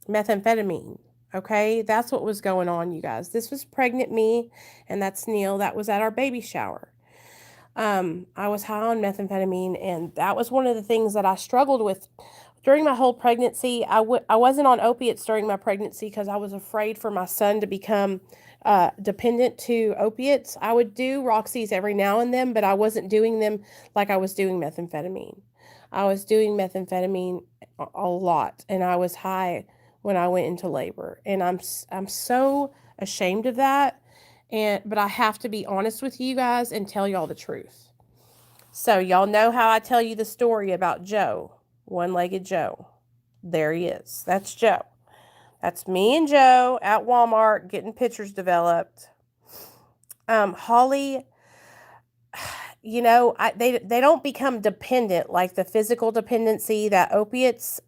methamphetamine. Okay, that's what was going on, you guys. This was pregnant me, and that's Neil. That was at our baby shower. I was high on methamphetamine, and that was one of the things that I struggled with during my whole pregnancy. I wasn't on opiates during my pregnancy because I was afraid for my son to become dependent to opiates. I would do Roxy's every now and then, but I wasn't doing them like I was doing methamphetamine. I was doing methamphetamine a lot, and I was high when I went into labor, and I'm so ashamed of that. But I have to be honest with you guys and tell y'all the truth. So y'all know how I tell you the story about Joe, one-legged Joe. There he is. That's Joe. That's me and Joe at Walmart getting pictures developed. Holly, you know, they don't become dependent like the physical dependency that opiates.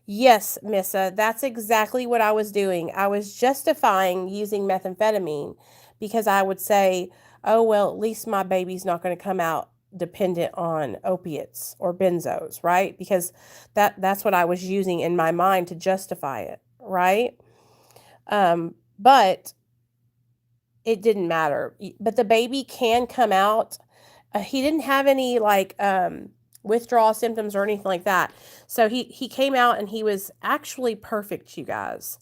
Yes, Missa, that's exactly what I was doing. I was justifying using methamphetamine because I would say, "Oh, well, at least my baby's not going to come out dependent on opiates or benzos," right? Because that's what I was using in my mind to justify it, right? But it didn't matter. But the baby can come out. He didn't have any withdrawal symptoms or anything like that. So he came out, and he was actually perfect, you guys.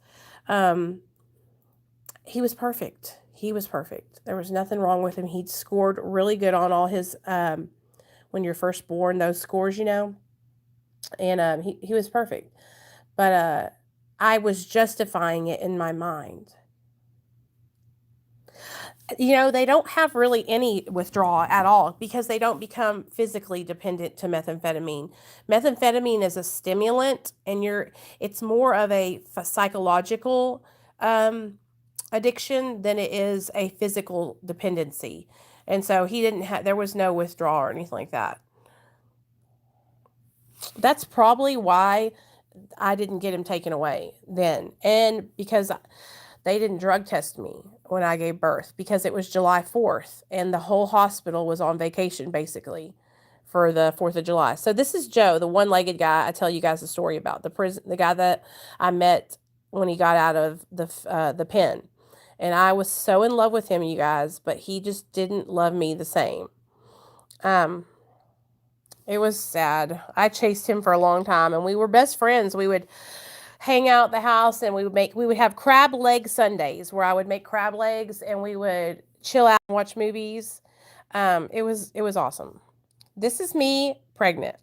He was perfect. He was perfect. There was nothing wrong with him. He'd scored really good on all his, when you're first born, those scores, you know, and he was perfect. But I was justifying it in my mind. You know, they don't have really any withdrawal at all because they don't become physically dependent to methamphetamine. Methamphetamine is a stimulant, and it's more of a psychological addiction than it is a physical dependency. And so he didn't have, there was no withdrawal or anything like that. That's probably why I didn't get him taken away then. And because they didn't drug test me when I gave birth, because it was July 4th and the whole hospital was on vacation basically for the 4th of July. So this is Joe, the one-legged guy I tell you guys the story about, the guy that I met when he got out of the pen. And I was so in love with him, you guys, but he just didn't love me the same. It was sad. I chased him for a long time and we were best friends. We would hang out at the house and we would have crab leg Sundays where I would make crab legs and we would chill out and watch movies. It was awesome. This is me pregnant.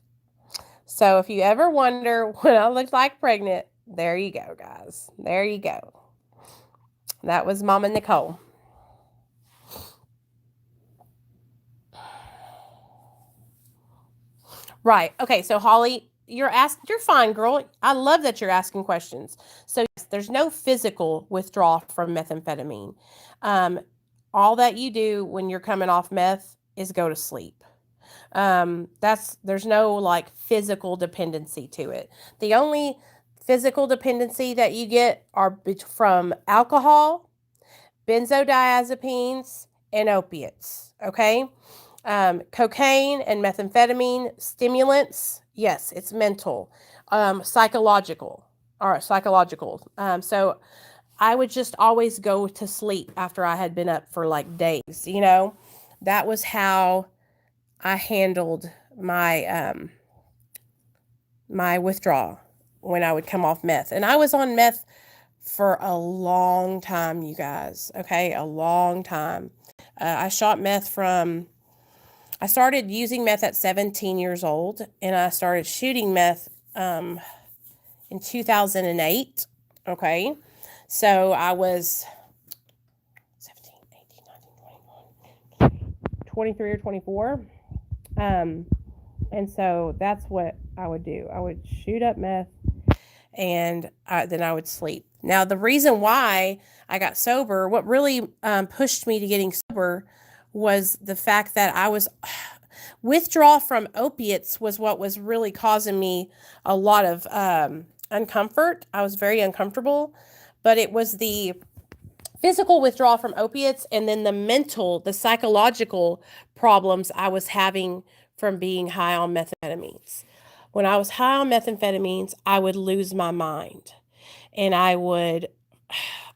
So if you ever wonder what I looked like pregnant, there you go, guys. There you go. That was Mama Nicole. Right. Okay. So Holly, you're fine, girl. I love that you're asking questions. So yes, there's no physical withdrawal from methamphetamine. All that you do when you're coming off meth is go to sleep. There's no like physical dependency to it. The only physical dependency that you get are from alcohol, benzodiazepines, and opiates. Okay. Cocaine and methamphetamine, stimulants, yes, it's mental, psychological. So I would just always go to sleep after I had been up for like days, you know. That was how I handled my my withdrawal when I would come off meth. And I was on meth for a long time, you guys, okay, a long time. I started using meth at 17 years old, and I started shooting meth in 2008, okay? So I was 17, 18, 19, 21, 23 or 24. And so that's what I would do. I would shoot up meth, and then I would sleep. Now, the reason why I got sober, what really pushed me to getting sober was the fact that withdrawal from opiates was what was really causing me a lot of uncomfort. I was very uncomfortable, but it was the physical withdrawal from opiates and then the psychological problems I was having from being high on methamphetamines. When I was high on methamphetamines, I would lose my mind and I would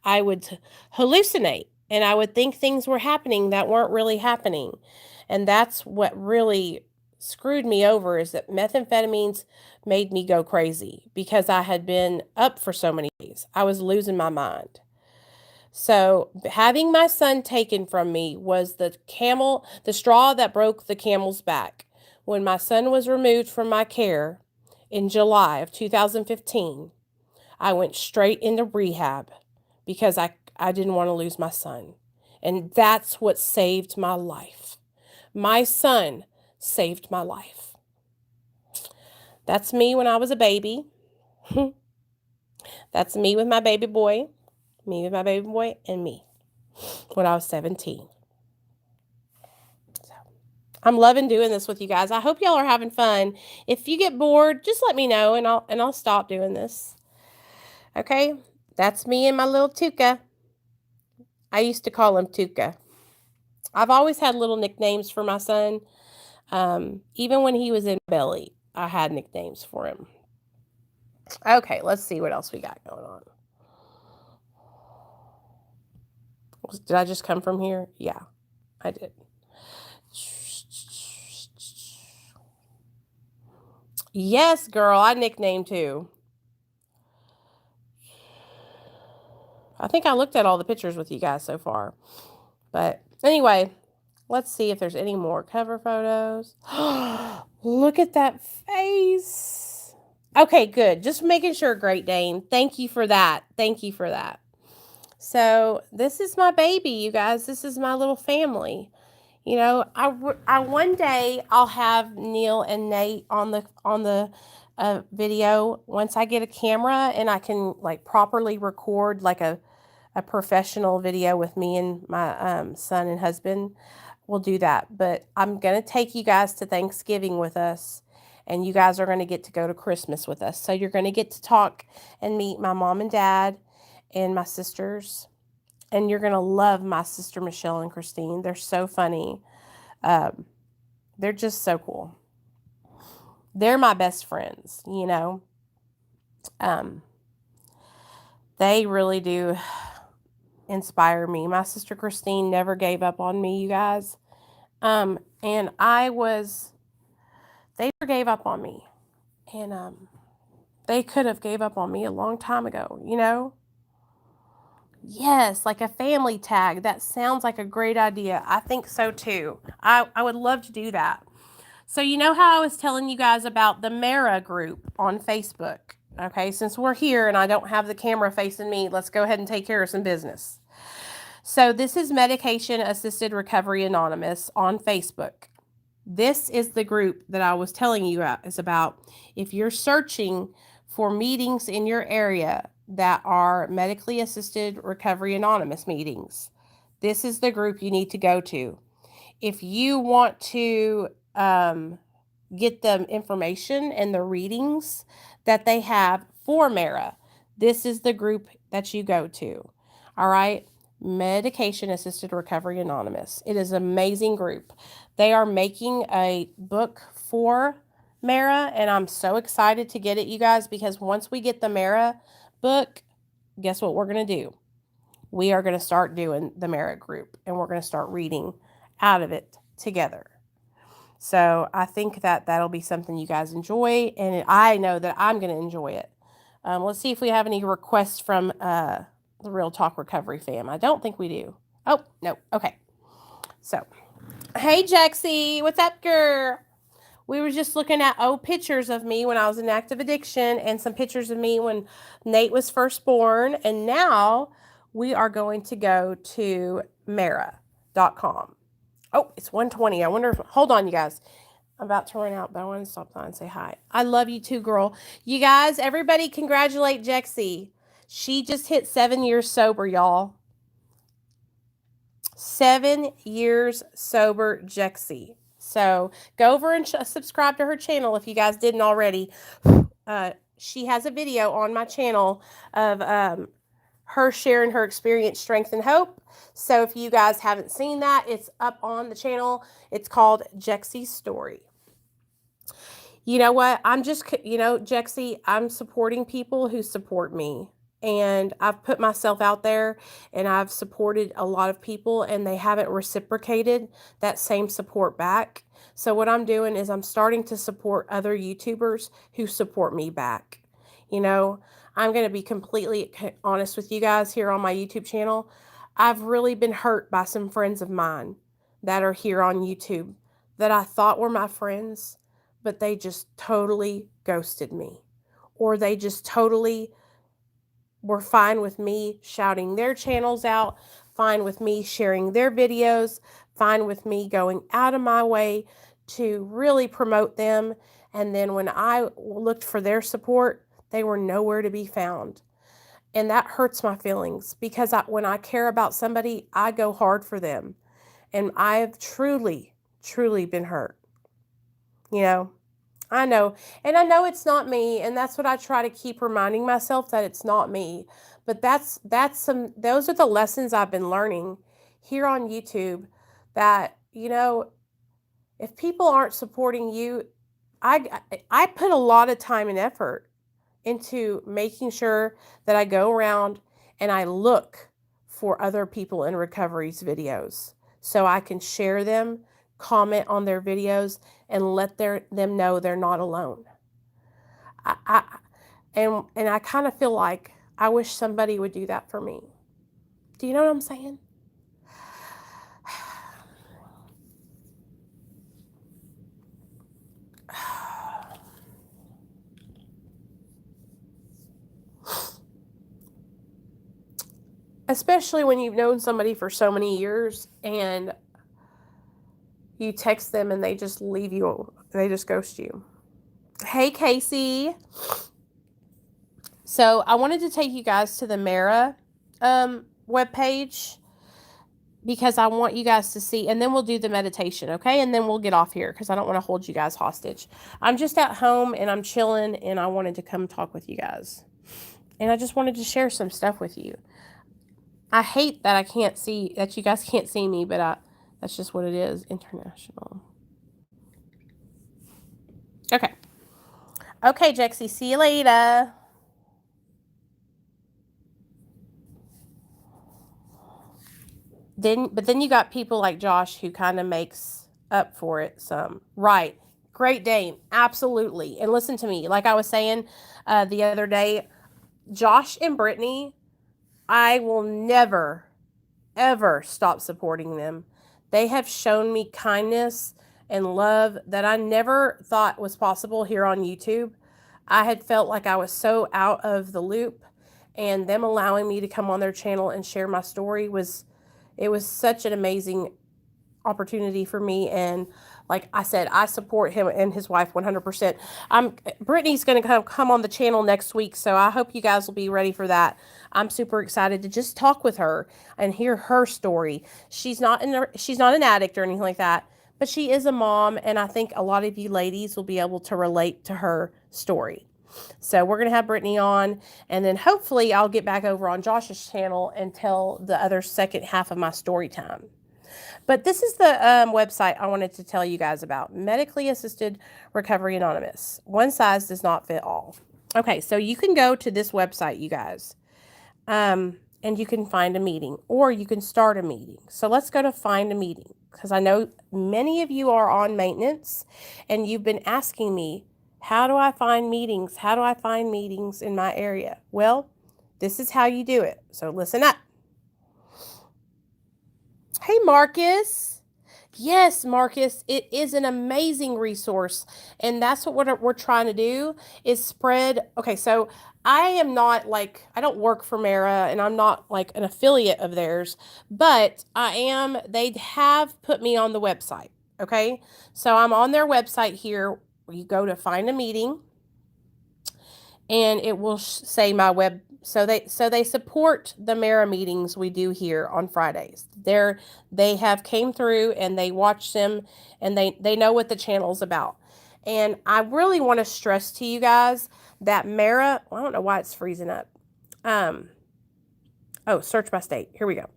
hallucinate. And I would think things were happening that weren't really happening. And that's what really screwed me over, is that methamphetamines made me go crazy because I had been up for so many days. I was losing my mind. So having my son taken from me was the straw that broke the camel's back. When my son was removed from my care in July of 2015, I went straight into rehab because I didn't want to lose my son. And that's what saved my life. My son saved my life. That's me when I was a baby. That's me with my baby boy. Me with my baby boy and me when I was 17. So, I'm loving doing this with you guys. I hope y'all are having fun. If you get bored, just let me know and I'll stop doing this. Okay? That's me and my little Tuca. I used to call him Tuca. I've always had little nicknames for my son. Even when he was in belly, I had nicknames for him. Okay, let's see what else we got going on. Did I just come from here? Yeah, I did. Yes, girl, I nicknamed too. I think I looked at all the pictures with you guys so far. But anyway, let's see if there's any more cover photos. Look at that face. Okay, good. Just making sure, Great Dane. Thank you for that. Thank you for that. So this is my baby, you guys. This is my little family. You know, I one day I'll have Neil and Nate on the video once I get a camera and I can like properly record like a professional video with me and my son and husband. we'll do that. But I'm going to take you guys to Thanksgiving with us, and you guys are going to get to go to Christmas with us. So you're going to get to talk and meet my mom and dad and my sisters. And you're going to love my sister Michelle and Christine. They're so funny. They're just so cool. They're my best friends, you know. They really do inspire me. My sister Christine never gave up on me, you guys. And they never gave up on me. And they could have gave up on me a long time ago, you know? Yes, like a family tag. That sounds like a great idea. I think so too. I would love to do that. So you know how I was telling you guys about the Mara group on Facebook? Okay, since we're here and I don't have the camera facing me, let's go ahead and take care of some business. So this is Medication Assisted Recovery Anonymous on Facebook. This is the group that I was telling you about. If you're searching for meetings in your area that are medically assisted recovery anonymous meetings, this is the group you need to go to. If you want to get the information and the readings that they have for Mara, this is the group that you go to. All right. Medication Assisted Recovery Anonymous. It is an amazing group. They are making a book for Mara, and I'm so excited to get it, you guys, because once we get the Mara book, guess what we're going to do? We are going to start doing the Mara group, and we're going to start reading out of it together. So I think that that'll be something you guys enjoy, and I know that I'm going to enjoy it. Let's see if we have any requests from the Real Talk Recovery fam. I don't think we do. Oh, no. Okay. So, hey, Jexie. What's up, girl? We were just looking at old pictures of me when I was in active addiction and some pictures of me when Nate was first born. And now we are going to go to Mara.com. Oh, it's 1:20. I wonder if, hold on, you guys. I'm about to run out, but I want to stop by and say hi. I love you too, girl. You guys, everybody congratulate Jexie. She just hit 7 years sober, y'all. 7 years sober, Jexie. So go over and subscribe to her channel if you guys didn't already. She has a video on my channel of her sharing her experience, strength, and hope. So if you guys haven't seen that, it's up on the channel. It's called Jexie's Story. You know what? Jexie, I'm supporting people who support me. And I've put myself out there and I've supported a lot of people and they haven't reciprocated that same support back. So what I'm doing is I'm starting to support other YouTubers who support me back. You know, I'm going to be completely honest with you guys here on my YouTube channel. I've really been hurt by some friends of mine that are here on YouTube that I thought were my friends, but they just totally ghosted me, or they just totally were fine with me shouting their channels out, fine with me sharing their videos, fine with me going out of my way to really promote them. And then when I looked for their support, they were nowhere to be found. And that hurts my feelings because when I care about somebody, I go hard for them. And I have truly, truly been hurt. You know? I know. And I know it's not me. And that's what I try to keep reminding myself, that it's not me. But those are the lessons I've been learning here on YouTube, that, you know, if people aren't supporting you, I put a lot of time and effort into making sure that I go around and I look for other people in recovery's videos so I can share them, comment on their videos, and let them know they're not alone. And I kind of feel like I wish somebody would do that for me. Do you know what I'm saying? Especially when you've known somebody for so many years and you text them and they just leave you, they just ghost you. Hey, Casey. So I wanted to take you guys to the Mara webpage. because I want you guys to see, and then we'll do the meditation, okay? And then we'll get off here because I don't want to hold you guys hostage. I'm just at home and I'm chilling, and I wanted to come talk with you guys. And I just wanted to share some stuff with you. I hate that that you guys can't see me, but that's just what it is. International. Okay. Okay, Jexie, see you later. But then you got people like Josh who kind of makes up for it some. Right. Great Dane. Absolutely. And listen to me. Like I was saying the other day, Josh and Brittany, I will never, ever stop supporting them. They have shown me kindness and love that I never thought was possible here on YouTube. I had felt like I was so out of the loop, and them allowing me to come on their channel and share my story was such an amazing opportunity for me. And like I said, I support him and his wife 100%. Brittany's going to come on the channel next week, so I hope you guys will be ready for that. I'm super excited to just talk with her and hear her story. She's not an addict or anything like that, but she is a mom, and I think a lot of you ladies will be able to relate to her story. So we're going to have Brittany on, and then hopefully I'll get back over on Josh's channel and tell the other second half of my story time. But this is the website I wanted to tell you guys about. Medically Assisted Recovery Anonymous. One size does not fit all. Okay, so you can go to this website, you guys, and you can find a meeting, or you can start a meeting. So let's go to find a meeting, because I know many of you are on maintenance, and you've been asking me, how do I find meetings? How do I find meetings in my area? Well, this is how you do it. So listen up. Hey, Marcus. Yes, Marcus, it is an amazing resource. And that's what we're trying to do is spread. Okay, so I don't work for Mara, and I'm not like an affiliate of theirs, but they have put me on the website. Okay, so I'm on their website here. You go to find a meeting, and it will say my web. So they support the Mara meetings we do here on Fridays. They have came through and they watch them, and they know what the channel's about. And I really want to stress to you guys that Mara, I don't know why it's freezing up. Search by state. Here we go.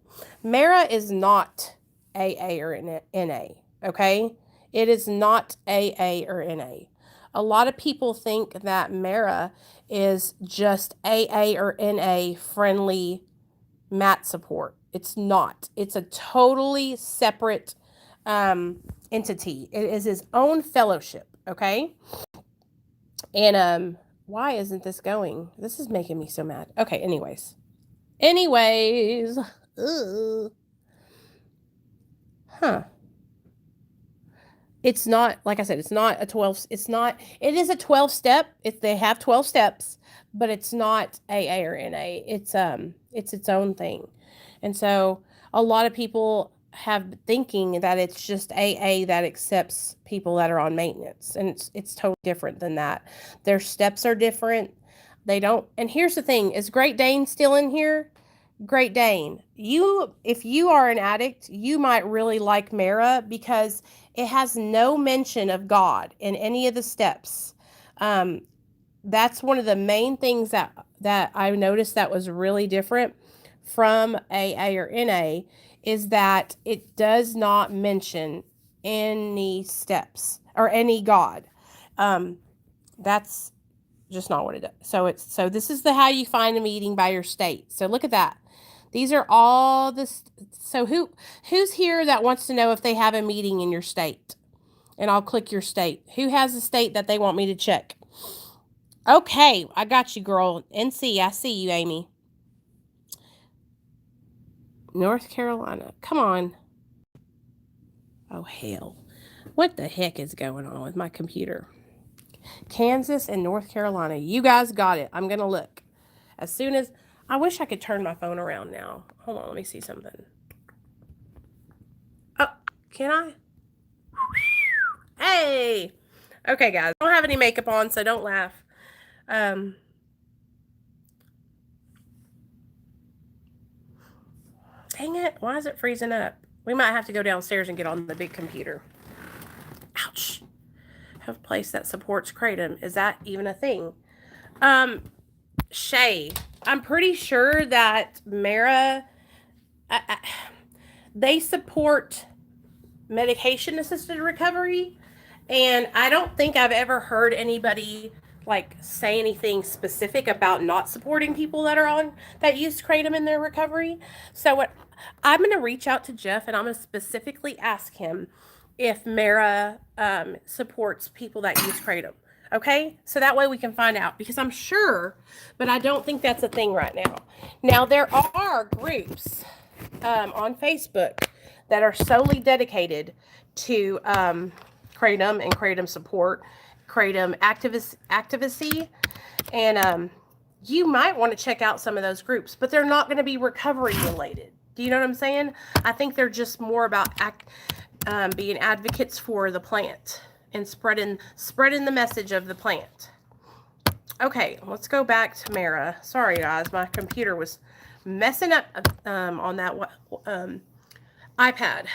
Mara is not AA or NA, okay? It is not AA or NA. A lot of people think that Mara is just AA or NA friendly mat support. It's not. It's a totally separate entity. It is its own fellowship, okay? And why isn't this going? This is making me so mad. Okay, anyways. Ugh. Huh. It's not, like I said, it's not a 12, it is a 12 step. They have 12 steps, but it's not AA or NA. It's its own thing. And so a lot of people have thinking that it's just AA that accepts people that are on maintenance. And it's totally different than that. Their steps are different. They don't, and here's the thing, is Great Dane still in here? Great Dane, if you are an addict, you might really like Mara because it has no mention of God in any of the steps. That's one of the main things that I noticed that was really different from AA or NA is that it does not mention any steps or any God. That's just not what it does. So this is how you find a meeting by your state. So look at that. These are all this. So who's here that wants to know if they have a meeting in your state? And I'll click your state. Who has a state that they want me to check? Okay, I got you, girl. NC, I see you, Amy. North Carolina. Come on. Oh, hell. What the heck is going on with my computer? Kansas and North Carolina. You guys got it. I'm going to look. As soon as... I wish I could turn my phone around now. Hold on, let me see something. Oh, can I? Hey! Okay, guys. I don't have any makeup on, so don't laugh. Dang it. Why is it freezing up? We might have to go downstairs and get on the big computer. Ouch. Have a place that supports Kratom. Is that even a thing? Shay, I'm pretty sure that Mara, they support medication-assisted recovery, and I don't think I've ever heard anybody like say anything specific about not supporting people that use Kratom in their recovery. So I'm going to reach out to Jeff, and I'm going to specifically ask him if Mara supports people that use Kratom. Okay, so that way we can find out, because I'm sure, but I don't think that's a thing right now. Now, there are groups on Facebook that are solely dedicated to Kratom and Kratom support, Kratom activacy, and you might want to check out some of those groups, but they're not going to be recovery related. Do you know what I'm saying? I think they're just more about being advocates for the plant and spreading the message of the plant. Okay, let's go back to Mara. Sorry, guys, my computer was messing up on that iPad.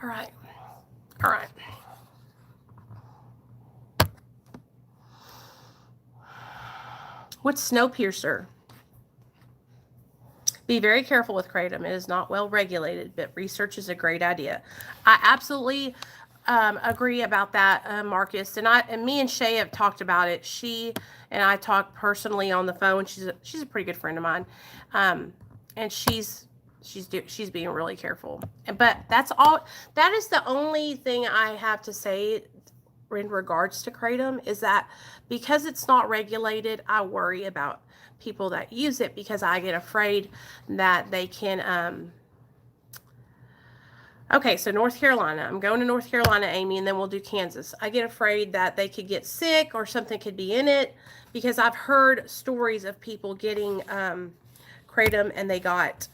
All right. What's Snowpiercer? Be very careful with Kratom. It is not well regulated, but research is a great idea. I absolutely agree about that, Marcus. And me and Shay have talked about it. She and I talked personally on the phone. She's a pretty good friend of mine, and she's being really careful. But that's all. That is the only thing I have to say in regards to Kratom, is that because it's not regulated, I worry about people that use it, because I get afraid that they can okay, so North Carolina. I'm going to North Carolina, Amy, and then we'll do Kansas. I get afraid that they could get sick or something could be in it, because I've heard stories of people getting Kratom and they got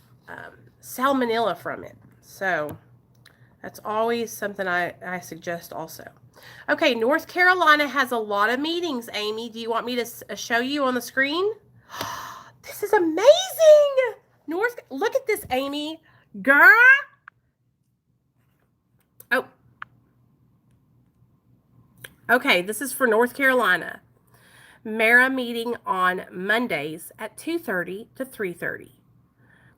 salmonella from it. So that's always something I suggest also. Okay, North Carolina has a lot of meetings, Amy. Do you want me to show you on the screen? This is amazing. Look at this, Amy. Girl. Oh. Okay, this is for North Carolina. Mara meeting on Mondays at 2:30 to 3:30.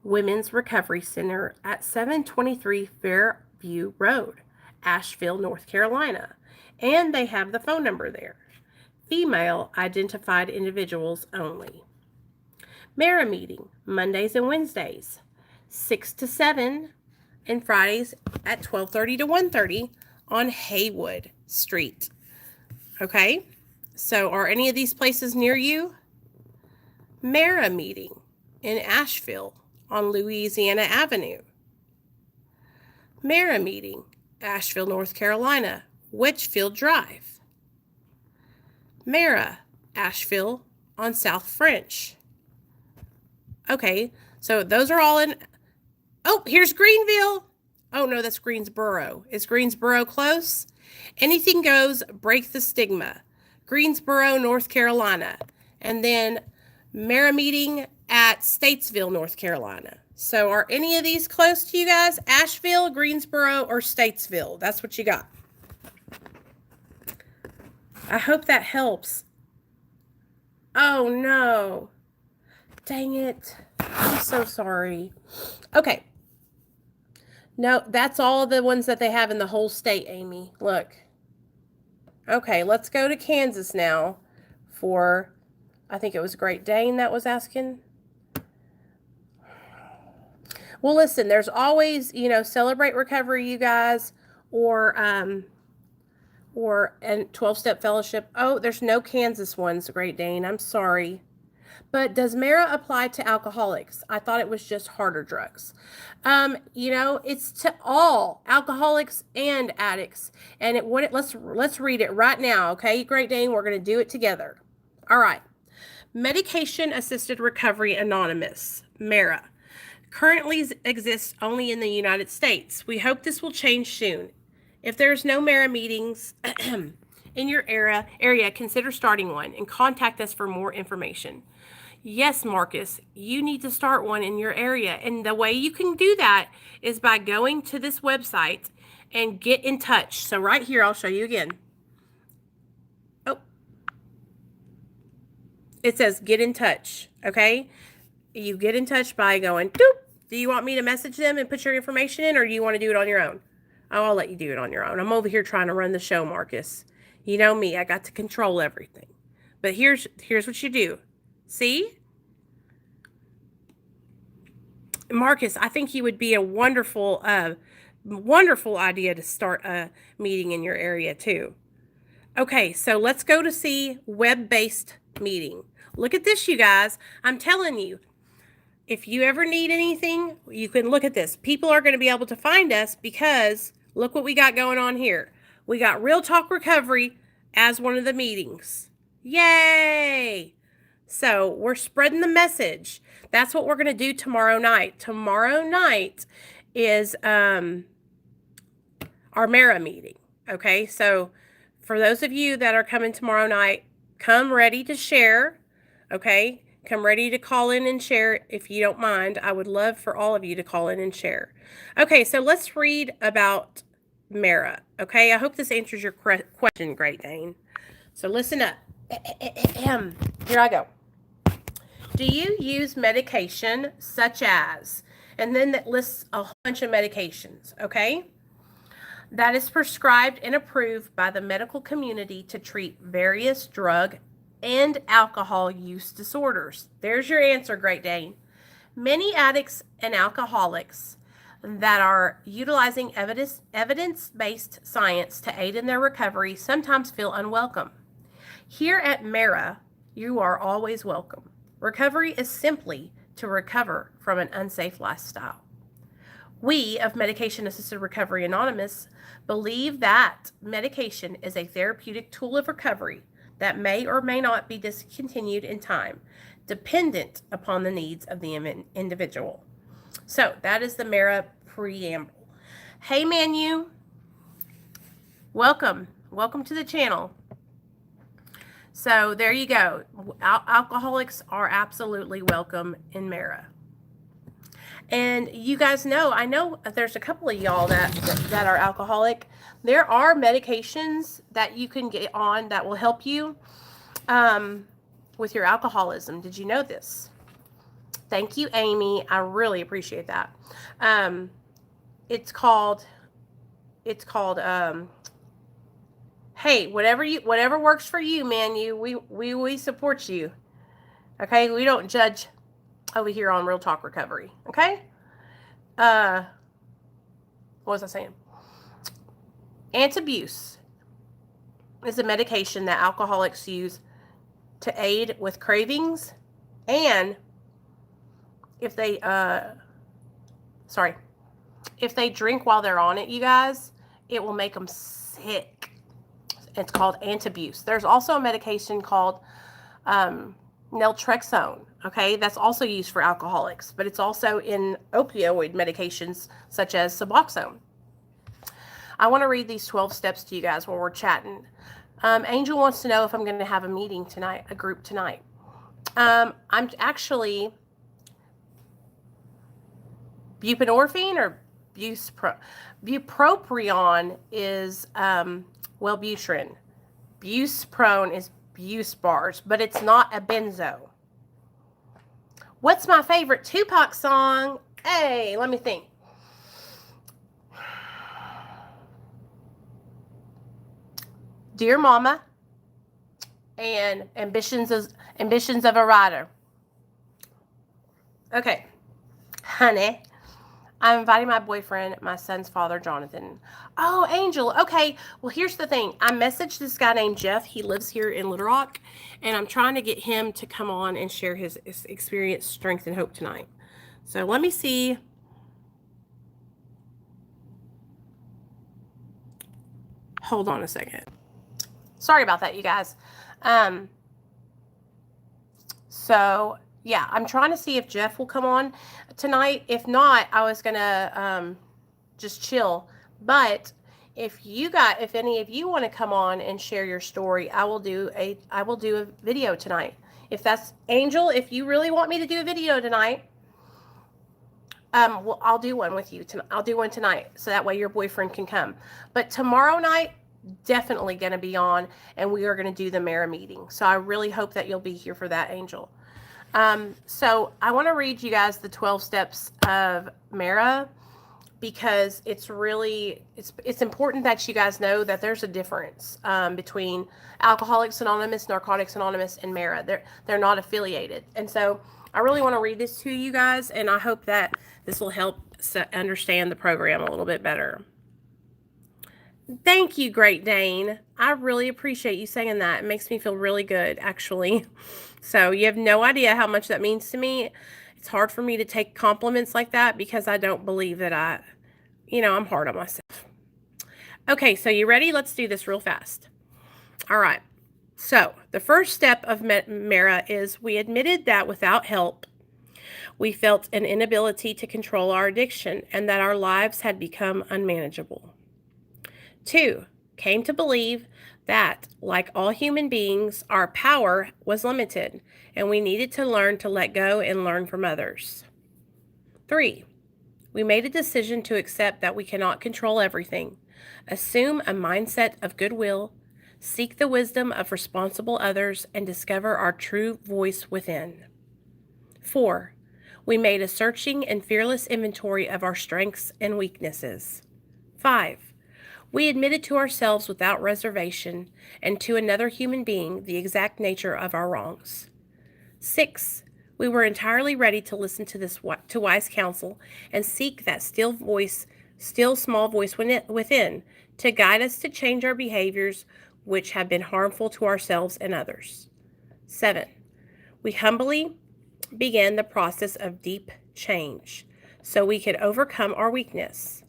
Women's Recovery Center at 723 Fairview Road, Asheville, North Carolina. And they have the phone number there. Female identified individuals only. Mara meeting, Mondays and Wednesdays, 6 to 7, and Fridays at 12:30 to 1:30 on Haywood Street. Okay, so are any of these places near you? Mara meeting in Asheville on Louisiana Avenue. Mara meeting, Asheville, North Carolina, Wedgefield Drive. Mara, Asheville on South French. Okay, so those are all in. Oh, here's Greenville. Oh, no, that's Greensboro. Is Greensboro close? Anything goes, break the stigma. Greensboro, North Carolina. And then Mara meeting at Statesville, North Carolina. So are any of these close to you guys? Asheville, Greensboro, or Statesville? That's what you got. I hope that helps. Oh, no. Dang it. I'm so sorry. Okay. No, that's all the ones that they have in the whole state, Amy. Look. Okay, let's go to Kansas now for, I think it was Great Dane that was asking. Well, listen, there's always, Celebrate Recovery, you guys, or and 12-Step Fellowship. Oh, there's no Kansas ones, Great Dane. I'm sorry. But does Mara apply to alcoholics? I thought it was just harder drugs. It's to all alcoholics and addicts. And let's read it right now, okay, Great Dane? We're going to do it together. All right. Medication Assisted Recovery Anonymous, Mara, currently exists only in the United States. We hope this will change soon. If there's no Mara meetings in your area, consider starting one and contact us for more information. Yes, Marcus, you need to start one in your area. And the way you can do that is by going to this website and get in touch. So right here, I'll show you again. Oh, it says get in touch, okay? You get in touch by going, doop. Do you want me to message them and put your information in, or do you want to do it on your own? Oh, I'll let you do it on your own. I'm over here trying to run the show, Marcus. You know me, I got to control everything. But here's what you do. See? Marcus, I think you would be a wonderful idea to start a meeting in your area too. Okay, so let's go to see web-based meeting. Look at this, you guys. I'm telling you, if you ever need anything, you can look at this. People are going to be able to find us because look what we got going on here. We got Real Talk Recovery as one of the meetings. Yay! So we're spreading the message. That's what we're going to do tomorrow night. Tomorrow night is our Mara meeting. Okay, so for those of you that are coming tomorrow night, come ready to share. Okay, come ready to call in and share if you don't mind. I would love for all of you to call in and share. Okay, so let's read about Mara. Okay, I hope this answers your question, Great Dane. So listen up. Here I go. Do you use medication such as, and then that lists a whole bunch of medications, okay? That is prescribed and approved by the medical community to treat various drug and alcohol use disorders. There's your answer, Great Dane. Many addicts and alcoholics that are utilizing evidence-based science to aid in their recovery sometimes feel unwelcome. Here at Mara, you are always welcome. Recovery is simply to recover from an unsafe lifestyle. We of Medication Assisted Recovery Anonymous believe that medication is a therapeutic tool of recovery that may or may not be discontinued in time, dependent upon the needs of the individual. So that is the Mara preamble. Hey, Manu. Welcome. Welcome to the channel. So there you go. Alcoholics are absolutely welcome in Mara. And you guys know, I know there's a couple of y'all that are alcoholic. There are medications that you can get on that will help you with your alcoholism. Did you know this? Thank you, Amy. I really appreciate that. It's called hey, whatever works for you, man. We support you. Okay, we don't judge over here on Real Talk Recovery. Okay. What was I saying? Antabuse is a medication that alcoholics use to aid with cravings, and if they drink while they're on it, you guys, it will make them sick. It's called Antabuse. There's also a medication called naltrexone. Okay, that's also used for alcoholics, but it's also in opioid medications such as Suboxone. I want to read these 12 steps to you guys while we're chatting. Angel wants to know if I'm going to have a meeting tonight, a group tonight. I'm actually buprenorphine or bupropion is Wellbutrin. Buspirone is Buse bars, but it's not a benzo. What's my favorite Tupac song? Hey, let me think. Dear Mama and Ambitions of a Writer. Okay, honey, I'm inviting my boyfriend, my son's father, Jonathan. Oh, Angel. Okay. Well, here's the thing. I messaged this guy named Jeff. He lives here in Little Rock, and I'm trying to get him to come on and share his experience, strength, and hope tonight. So let me see. Hold on a second. Sorry about that, you guys. So yeah, I'm trying to see if Jeff will come on tonight. If not, I was gonna just chill. But if any of you want to come on and share your story, I will do a video tonight. If that's Angel, if you really want me to do a video tonight, well, I'll do one with you. I'll do one tonight, so that way your boyfriend can come. But tomorrow night, definitely going to be on, and we are going to do the Mara meeting. So I really hope that you'll be here for that, Angel. So I want to read you guys the 12 steps of Mara, because it's really, it's important that you guys know that there's a difference between Alcoholics Anonymous, Narcotics Anonymous, and Mara. They're not affiliated. And so I really want to read this to you guys, and I hope that this will help understand the program a little bit better. Thank you, Great Dane. I really appreciate you saying that. It makes me feel really good, actually. So you have no idea how much that means to me. It's hard for me to take compliments like that because I don't believe that I'm hard on myself. Okay, so you ready? Let's do this real fast. All right. So the first step of Mara is we admitted that without help, we felt an inability to control our addiction and that our lives had become unmanageable. 2, came to believe that, like all human beings, our power was limited and we needed to learn to let go and learn from others. 3, we made a decision to accept that we cannot control everything, assume a mindset of goodwill, seek the wisdom of responsible others, and discover our true voice within. 4, we made a searching and fearless inventory of our strengths and weaknesses. 5, we admitted to ourselves without reservation and to another human being the exact nature of our wrongs. 6, we were entirely ready to listen to wise counsel and seek that still small voice within to guide us to change our behaviors which have been harmful to ourselves and others. 7, we humbly began the process of deep change so we could overcome our weakness.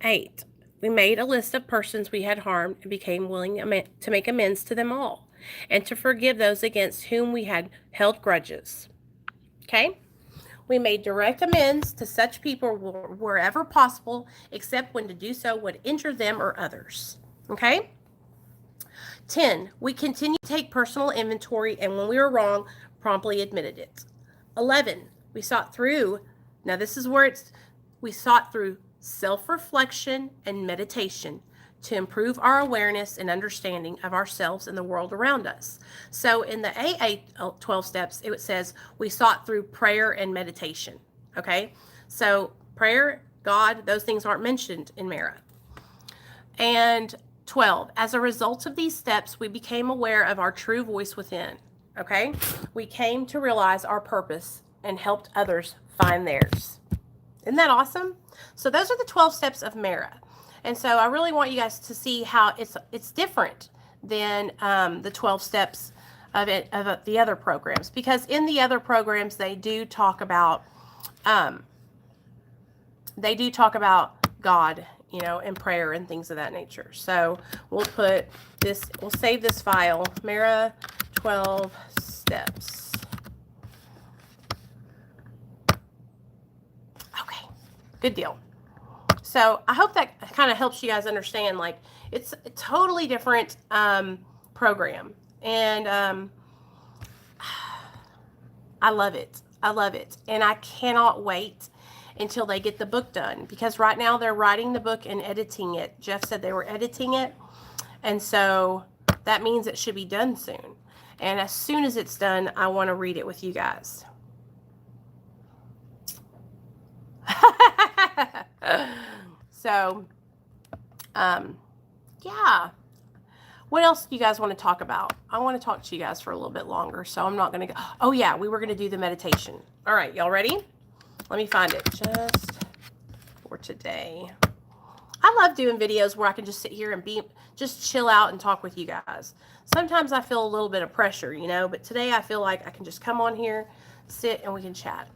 8, we made a list of persons we had harmed and became willing to make amends to them all and to forgive those against whom we had held grudges. Okay? We made direct amends to such people wherever possible, except when to do so would injure them or others. Okay? 10, we continued to take personal inventory, and when we were wrong, promptly admitted it. 11, we sought through self-reflection and meditation to improve our awareness and understanding of ourselves and the world around us. So in the AA 12 steps, it says we sought through prayer and meditation. Okay? So prayer, God, those things aren't mentioned in Mara. And 12, as a result of these steps, we became aware of our true voice within. Okay? We came to realize our purpose and helped others find theirs. Isn't that awesome? So those are the 12 steps of Mara. And so I really want you guys to see how it's different than the 12 steps of the other programs, because in the other programs they do talk about God, and prayer and things of that nature. So we'll save this file, Mara 12 steps. Okay, good deal. So I hope that kind of helps you guys understand, like, it's a totally different program. And I love it. I love it. And I cannot wait until they get the book done, because right now they're writing the book and editing it. Jeff said they were editing it. And so that means it should be done soon. And as soon as it's done, I want to read it with you guys. So, yeah. What else do you guys want to talk about? I want to talk to you guys for a little bit longer, so I'm not going to go. Oh, yeah, we were going to do the meditation. All right, y'all ready? Let me find it just for today. I love doing videos where I can just sit here and just chill out and talk with you guys. Sometimes I feel a little bit of pressure, but today I feel like I can just come on here, sit, and we can chat.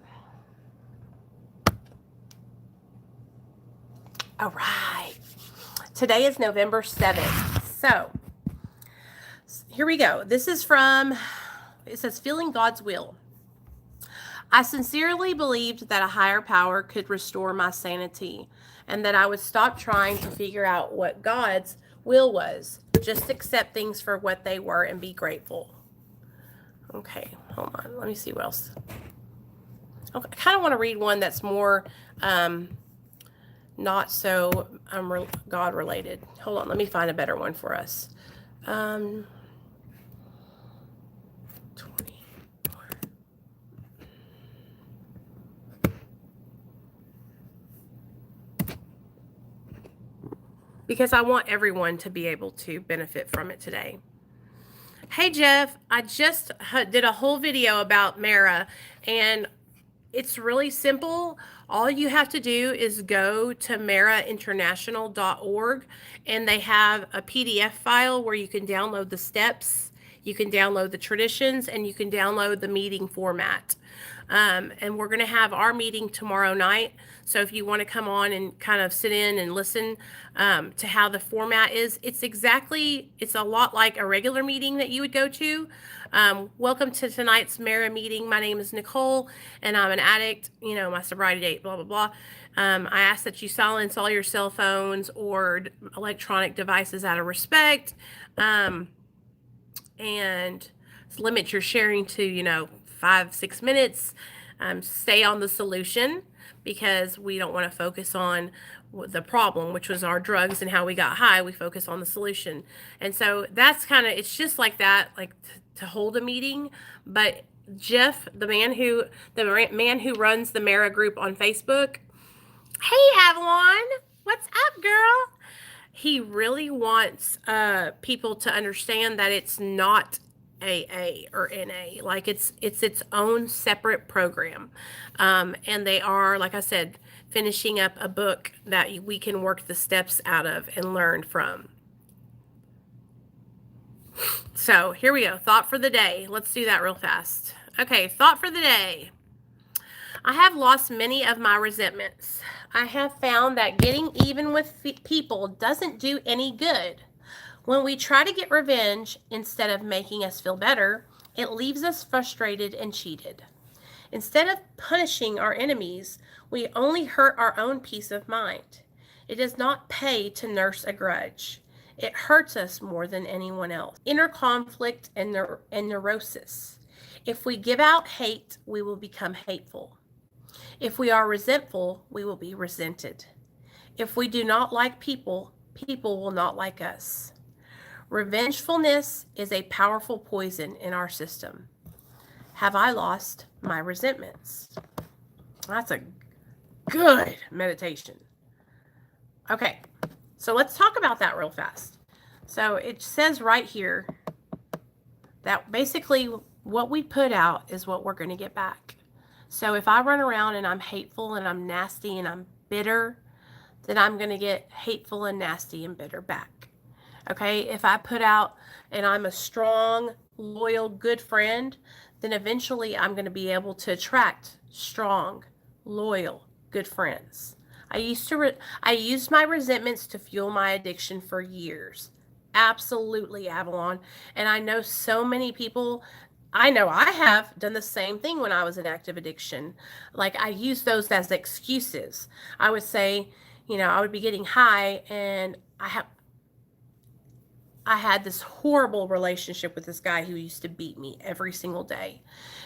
All right. Today is November 7th. So here we go. This is it says, Feeling God's Will. I sincerely believed that a higher power could restore my sanity and that I would stop trying to figure out what God's will was. Just accept things for what they were and be grateful. Okay, hold on. Let me see what else. Okay, I kind of want to read one that's more not so God related. Hold on, let me find a better one for us. 24. Because I want everyone to be able to benefit from it today. Hey Jeff, I just did a whole video about Mara, and it's really simple. All you have to do is go to marainternational.org, and they have a PDF file where you can download the steps, you can download the traditions, and you can download the meeting format. And we're going to have our meeting tomorrow night. So if you want to come on and kind of sit in and listen to how the format is, it's a lot like a regular meeting that you would go to. Welcome to tonight's Mara meeting. My name is Nicole, and I'm an addict, my sobriety date, blah, blah, blah. I ask that you silence all your cell phones or electronic devices out of respect, and limit your sharing to, 5-6 minutes. Stay on the solution, because we don't want to focus on the problem, which was our drugs and how we got high. We focus on the solution. And so that's it's just like that, like to hold a meeting. But Jeff, the man who runs the Mara group on Facebook, hey Avalon, what's up, girl? He really wants people to understand that it's not AA or NA. Like it's its own separate program. And they are, like I said, finishing up a book that we can work the steps out of and learn from. So here we go. Thought for the day. Let's do that real fast. Okay, thought for the day. I have lost many of my resentments. I have found that getting even with people doesn't do any good. When we try to get revenge instead of making us feel better, it leaves us frustrated and cheated. Instead of punishing our enemies, we only hurt our own peace of mind. It does not pay to nurse a grudge. It hurts us more than anyone else. Inner conflict and neurosis. If we give out hate, we will become hateful. If we are resentful, we will be resented. If we do not like people, people will not like us. Revengefulness is a powerful poison in our system. Have I lost my resentments? That's a good meditation. Okay, so let's talk about that real fast. So it says right here that basically what we put out is what we're going to get back. So if I run around and I'm hateful and I'm nasty and I'm bitter, then I'm going to get hateful and nasty and bitter back. Okay, if I put out and I'm a strong, loyal, good friend, then eventually I'm going to be able to attract strong, loyal, good friends. I used my resentments to fuel my addiction for years. Absolutely, Avalon. And I know so many people, I know I have done the same thing when I was in active addiction. Like I used those as excuses. I would say, I would be getting high and I had this horrible relationship with this guy who used to beat me every single day.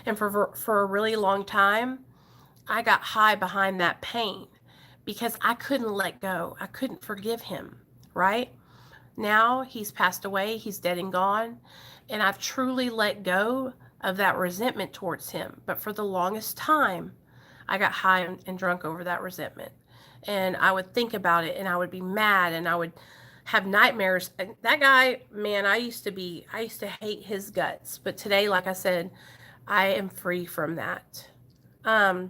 And for a really long time, I got high behind that pain because I couldn't let go. I couldn't forgive him, right? Now he's passed away. He's dead and gone. And I've truly let go of that resentment towards him. But for the longest time, I got high and drunk over that resentment. And I would think about it and I would be mad and I would have nightmares. And that guy, man, I used to hate his guts. But today, like I said, I am free from that. I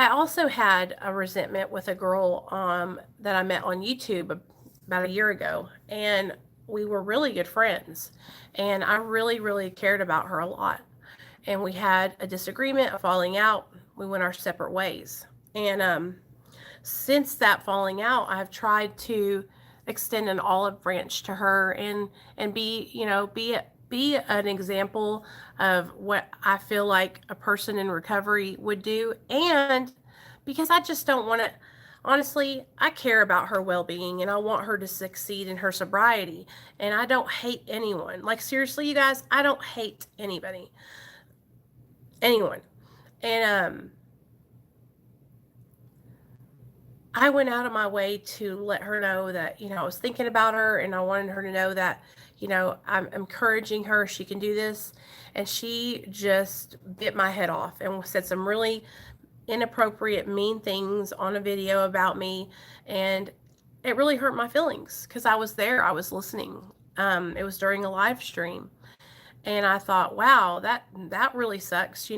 also had a resentment with a girl that I met on YouTube about a year ago. And we were really good friends. And I really, really cared about her a lot. And we had a disagreement, a falling out. We went our separate ways. And since that falling out, I've tried to extend an olive branch to her and be an example of what I feel like a person in recovery would do. And because I just don't want to, honestly, I care about her well-being and I want her to succeed in her sobriety. And I don't hate anyone. Like, seriously, you guys, I don't hate anybody. Anyone. And I went out of my way to let her know that, I was thinking about her and I wanted her to know that, I'm encouraging her. She can do this. And she just bit my head off and said some really inappropriate, mean things on a video about me. And it really hurt my feelings because I was there. I was listening. It was during a live stream. And I thought, wow, that really sucks,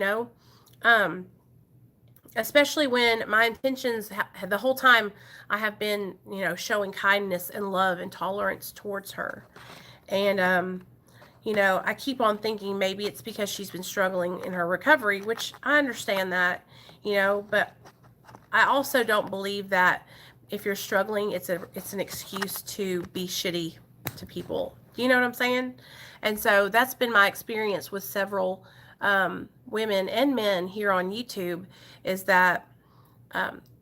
especially when my intentions the whole time I have been, showing kindness and love and tolerance towards her. And, I keep on thinking maybe it's because she's been struggling in her recovery, which I understand that, but I also don't believe that if you're struggling, it's an excuse to be shitty to people. Do you know what I'm saying? And so that's been my experience with several women and men here on YouTube, is that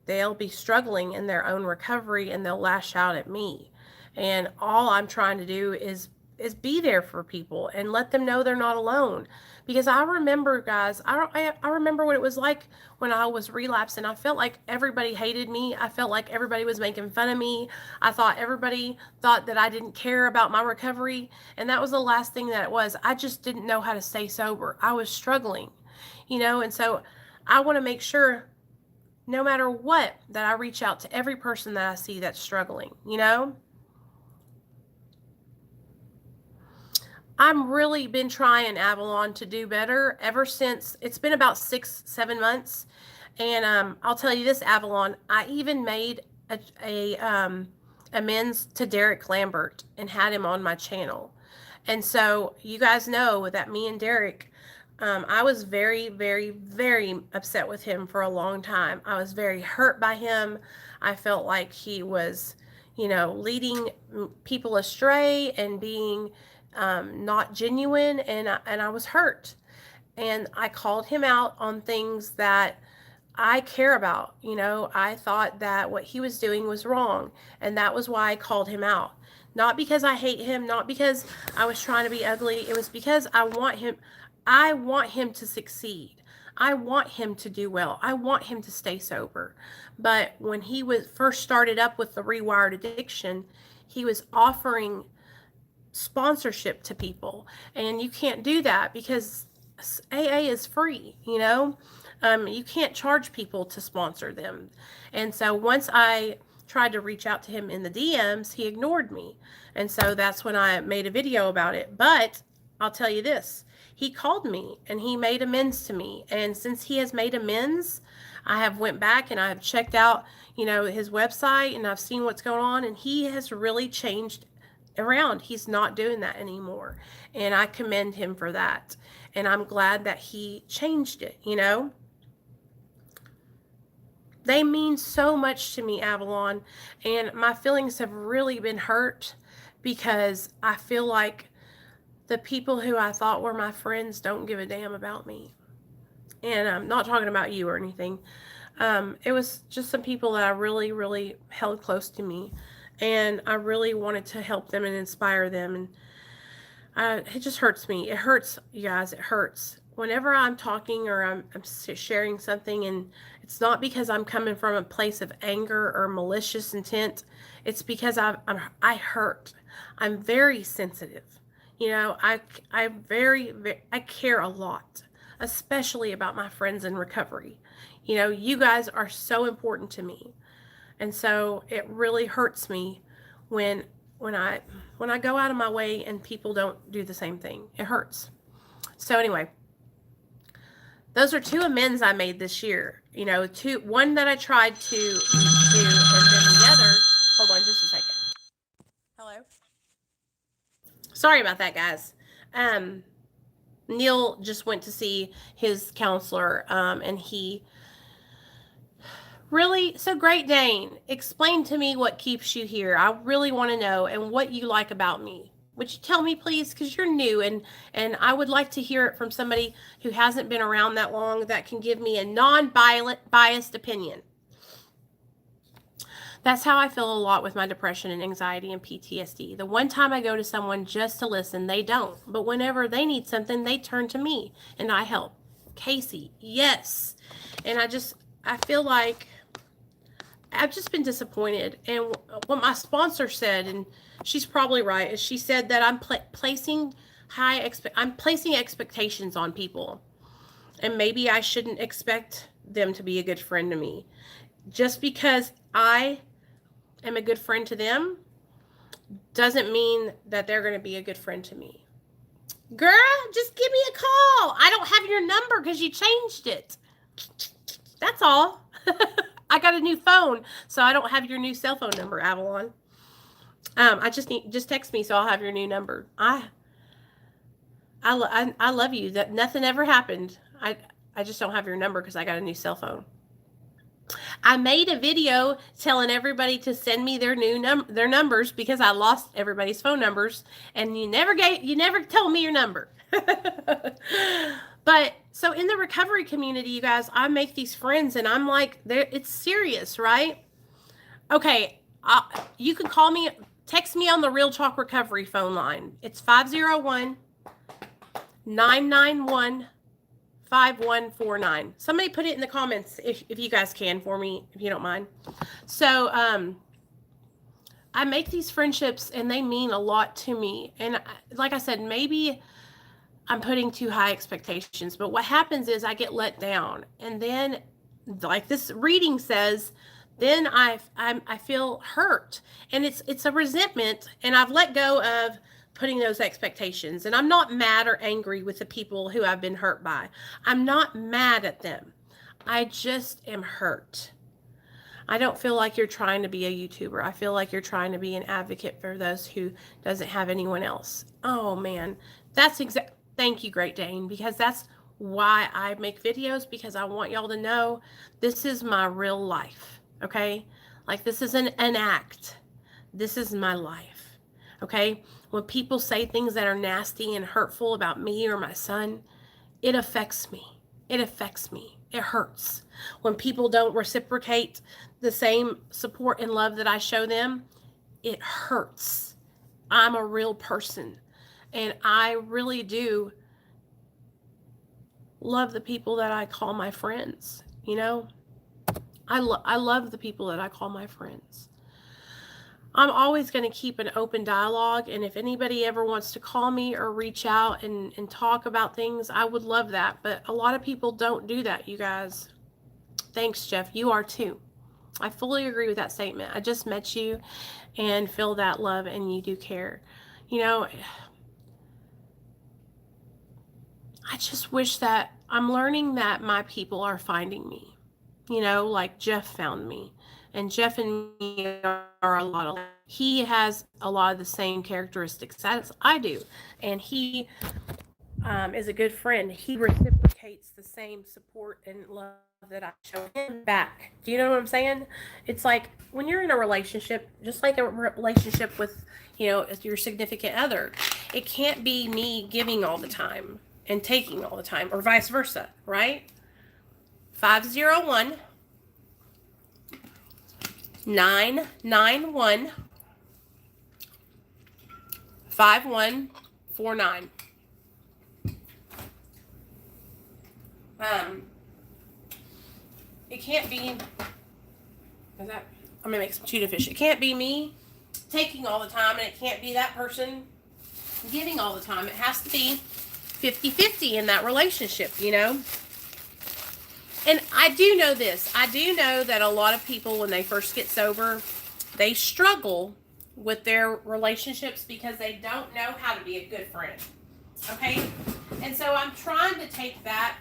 they'll be struggling in their own recovery and they'll lash out at me. And all I'm trying to do is be there for people and let them know they're not alone. Because I remember, guys, I remember what it was like when I was relapsing. I felt like everybody hated me. I felt like everybody was making fun of me. I thought everybody thought that I didn't care about my recovery. And that was the last thing that it was. I just didn't know how to stay sober. I was struggling, and so I want to make sure no matter what, that I reach out to every person that I see that's struggling, I'm really been trying, Avalon, to do better ever since. It's been about 6-7 months. And I'll tell you this, Avalon, I even made a amends to Derek Lambert and had him on my channel. And so you guys know that me and Derek, I was very, very, very upset with him for a long time. I was very hurt by him. I felt like he was, leading people astray and being not genuine, and I was hurt. And I called him out on things that I care about. I thought that what he was doing was wrong, and that was why I called him out. Not because I hate him, not because I was trying to be ugly. It was because I want him to succeed. I want him to do well. I want him to stay sober. But when he was first started up with the Rewired Addiction, he was offering sponsorship to people, and you can't do that because AA is free. You can't charge people to sponsor them. And so once I tried to reach out to him in the DMs, he ignored me. And so that's when I made a video about it. But I'll tell you this, he called me and he made amends to me. And since he has made amends, I have went back and I have checked out, his website, and I've seen what's going on, and he has really changed around. He's not doing that anymore. And I commend him for that. And I'm glad that he changed it, They mean so much to me, Avalon. And my feelings have really been hurt because I feel like the people who I thought were my friends don't give a damn about me. And I'm not talking about you or anything. It was just some people that I really, really held close to me. And I really wanted to help them and inspire them. And it just hurts me. It hurts, you guys. It hurts. Whenever I'm talking or I'm sharing something, and it's not because I'm coming from a place of anger or malicious intent. It's because I hurt. I'm very sensitive. I care a lot, especially about my friends in recovery. You guys are so important to me. And so it really hurts me when I go out of my way and people don't do the same thing. It hurts. So anyway, those are 2 amends I made this year. One that I tried to do, and then the other. Hold on just a second. Hello? Sorry about that, guys. Neil just went to see his counselor, and he really, so Great Dane, explain to me what keeps you here. I really want to know, and what you like about me. Would you tell me, please? Because you're new, and I would like to hear it from somebody who hasn't been around that long that can give me a non-biased opinion. That's how I feel a lot with my depression and anxiety and PTSD. The one time I go to someone just to listen, they don't. But whenever they need something, they turn to me and I help. Casey, yes. And I feel like I've just been disappointed. And what my sponsor said, and she's probably right, is she said that I'm placing expectations on people. And maybe I shouldn't expect them to be a good friend to me. Just because I am a good friend to them doesn't mean that they're going to be a good friend to me. Girl, just give me a call. I don't have your number because you changed it. That's all. I got a new phone, so I don't have your new cell phone number, Avalon. Just text me so I'll have your new number. I love you. That nothing ever happened. I just don't have your number because I got a new cell phone. I made a video telling everybody to send me their their numbers because I lost everybody's phone numbers, and you never told me your number. But so in the recovery community, you guys, I make these friends, and I'm like, it's serious, right? Okay, you can call me, text me on the Real Talk Recovery phone line. It's 501-991-5149. Somebody put it in the comments if you guys can for me, if you don't mind. So I make these friendships and they mean a lot to me. And like I said, maybe I'm putting too high expectations, but what happens is I get let down. And then, like this reading says, then I feel hurt, and it's a resentment, and I've let go of putting those expectations. And I'm not mad or angry with the people who I've been hurt by. I'm not mad at them. I just am hurt. I don't feel like you're trying to be a YouTuber. I feel like you're trying to be an advocate for those who doesn't have anyone else. Oh man, thank you, Great Dane, because that's why I make videos, because I want y'all to know this is my real life, okay? Like this isn't an act. This is my life, okay? When people say things that are nasty and hurtful about me or my son, it affects me. It affects me. It hurts. When people don't reciprocate the same support and love that I show them, it hurts. I'm a real person, and I really do love the people that I call my friends. You know, I love the people that I call my friends. I'm always going to keep an open dialogue, and if anybody ever wants to call me or reach out and talk about things, I would love that. But a lot of people don't do that, you guys. Thanks, Jeff. You are too. I fully agree with that statement. I just met you and feel that love, and you do care. You know, I just wish that I'm learning that my people are finding me, you know, like Jeff found me. And Jeff and me are a lot alike. He has a lot of the same characteristics as I do. And he is a good friend. He reciprocates the same support and love that I show him back. Do you know what I'm saying? It's like when you're in a relationship, just like a relationship with, you know, your significant other, it can't be me giving all the time and taking all the time, or vice versa, right? 501 991 5149. It can't be, I'm gonna make some tuna fish. It can't be me taking all the time, and it can't be that person giving all the time. It has to be 50-50 in that relationship, you know? And I do know this. I do know that a lot of people, when they first get sober, they struggle with their relationships because they don't know how to be a good friend. Okay? And so I'm trying to take that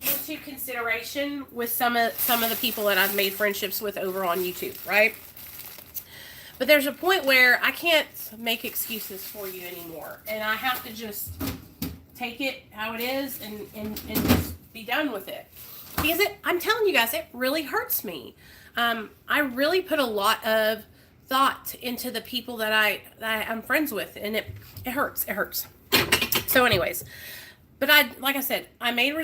into consideration with some of the people that I've made friendships with over on YouTube, right? But there's a point where I can't make excuses for you anymore. And I have to just take it how it is and just be done with it. Because I'm telling you guys, it really hurts me. I really put a lot of thought into the people that I'm friends with, and it hurts. It hurts. So anyways, but like I said, I made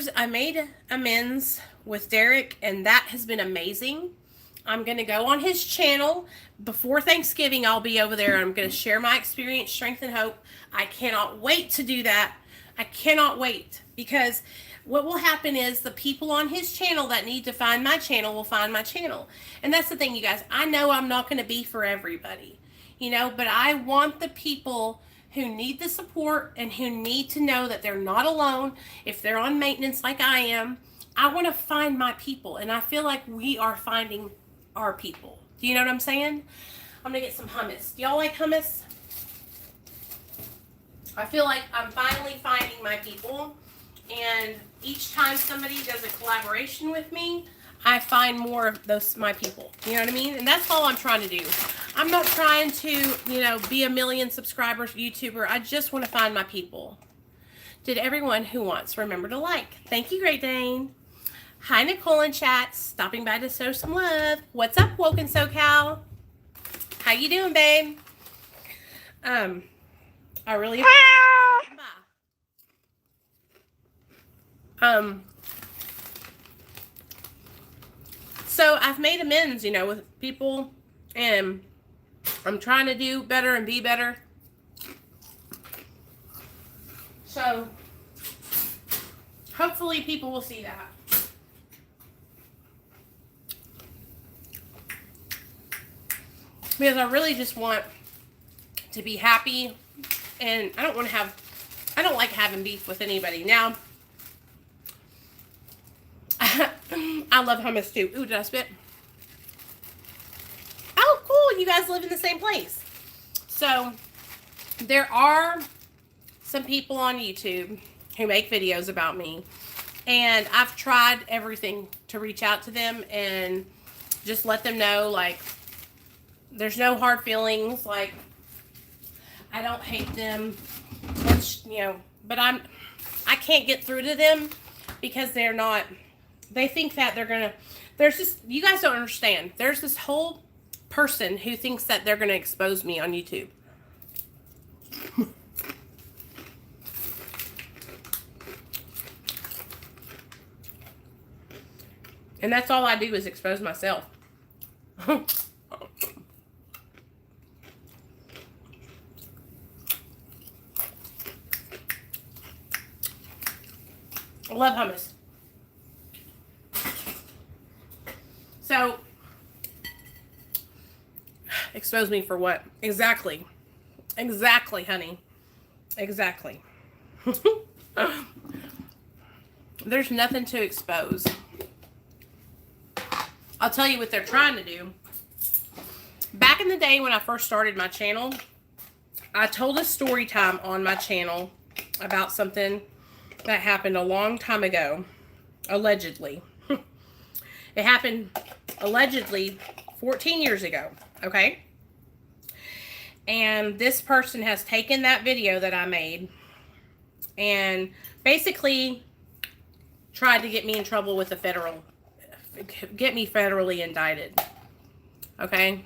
amends with Derek, and that has been amazing. I'm going to go on his channel. Before Thanksgiving, I'll be over there. I'm going to share my experience, strength, and hope. I cannot wait to do that. I cannot wait, because what will happen is the people on his channel that need to find my channel will find my channel. And that's the thing, you guys. I know I'm not going to be for everybody, you know, but I want the people who need the support and who need to know that they're not alone if they're on maintenance like I am. I want to find my people, and I feel like we are finding our people. Do you know what I'm saying? I'm going to get some hummus. Do y'all like hummus? I feel like I'm finally finding my people, and each time somebody does a collaboration with me, I find more of those my people. You know what I mean? And that's all I'm trying to do. I'm not trying to, you know, be a million subscribers YouTuber. I just want to find my people. Did everyone who wants remember to like? Thank you, Great Dane. Hi, Nicole in chat. Stopping by to show some love. What's up, Woken SoCal? How you doing, babe? I really appreciate you. Bye. So I've made amends, you know, with people, and I'm trying to do better and be better. So hopefully people will see that. Because I really just want to be happy, and I don't like having beef with anybody. Now, I love hummus too. Ooh, did I spit? Oh, cool. You guys live in the same place. So, there are some people on YouTube who make videos about me, and I've tried everything to reach out to them and just let them know, like, there's no hard feelings. Like, I don't hate them, which, you know, but I can't get through to them because they're not, they think that they're gonna, there's this, you guys don't understand. There's this whole person who thinks that they're gonna expose me on YouTube. And that's all I do is expose myself. I love hummus. So, expose me for what? Exactly. Exactly, honey. Exactly. There's nothing to expose. I'll tell you what they're trying to do. Back in the day when I first started my channel, I told a story time on my channel about something that happened a long time ago, allegedly. It happened allegedly 14 years ago, okay? And this person has taken that video that I made and basically tried to get me in trouble with the get me federally indicted, okay?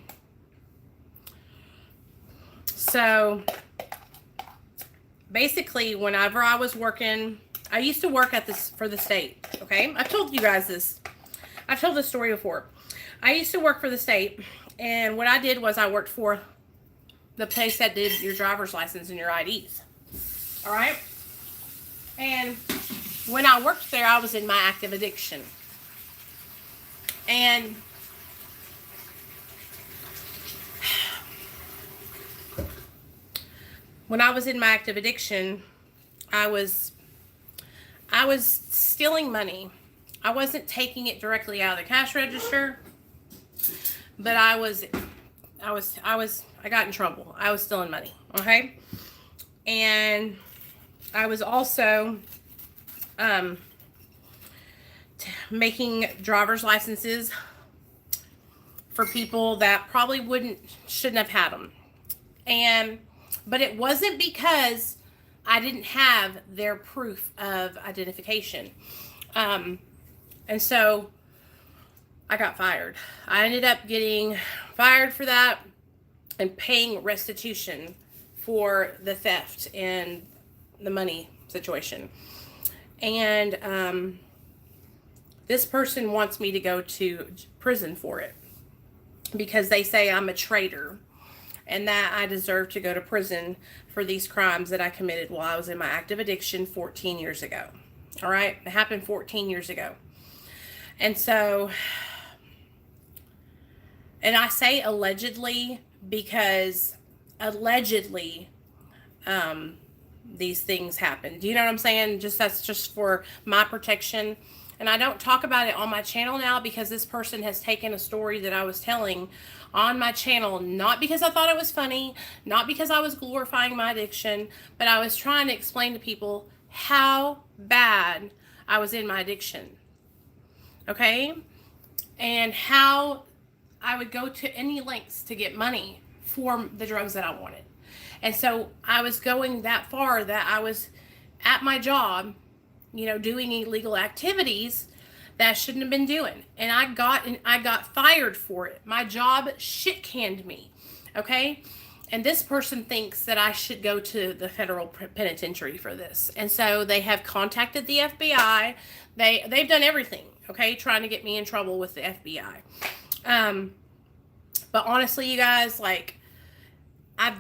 So, basically, whenever I was working, I used to work at for the state, okay? I've told you guys this. I've told this story before. I used to work for the state, and what I did was I worked for the place that did your driver's license and your IDs, all right? And when I worked there, I was in my active addiction. And when I was in my active addiction, I was stealing money. I wasn't taking it directly out of the cash register, but I got in trouble. I was stealing money, okay? And I was also making driver's licenses for people that probably shouldn't have had them. But it wasn't because I didn't have their proof of identification. And so I got fired. I ended up getting fired for that and paying restitution for the theft and the money situation. And this person wants me to go to prison for it. because they say I'm a traitor and that I deserve to go to prison for these crimes that I committed while I was in my active addiction 14 years ago. All right? It happened 14 years ago. And so, and I say allegedly because allegedly these things happen. Do you know what I'm saying? That's just for my protection. And I don't talk about it on my channel now because this person has taken a story that I was telling on my channel, not because I thought it was funny, not because I was glorifying my addiction, but I was trying to explain to people how bad I was in my addiction. Okay? And how I would go to any lengths to get money for the drugs that I wanted. And so I was going that far that I was at my job, you know, doing illegal activities that I shouldn't have been doing. And I got fired for it. My job shit canned me. Okay? And this person thinks that I should go to the federal penitentiary for this. And so they have contacted the FBI. They've done everything, okay, trying to get me in trouble with the FBI. But honestly, you guys, like, I've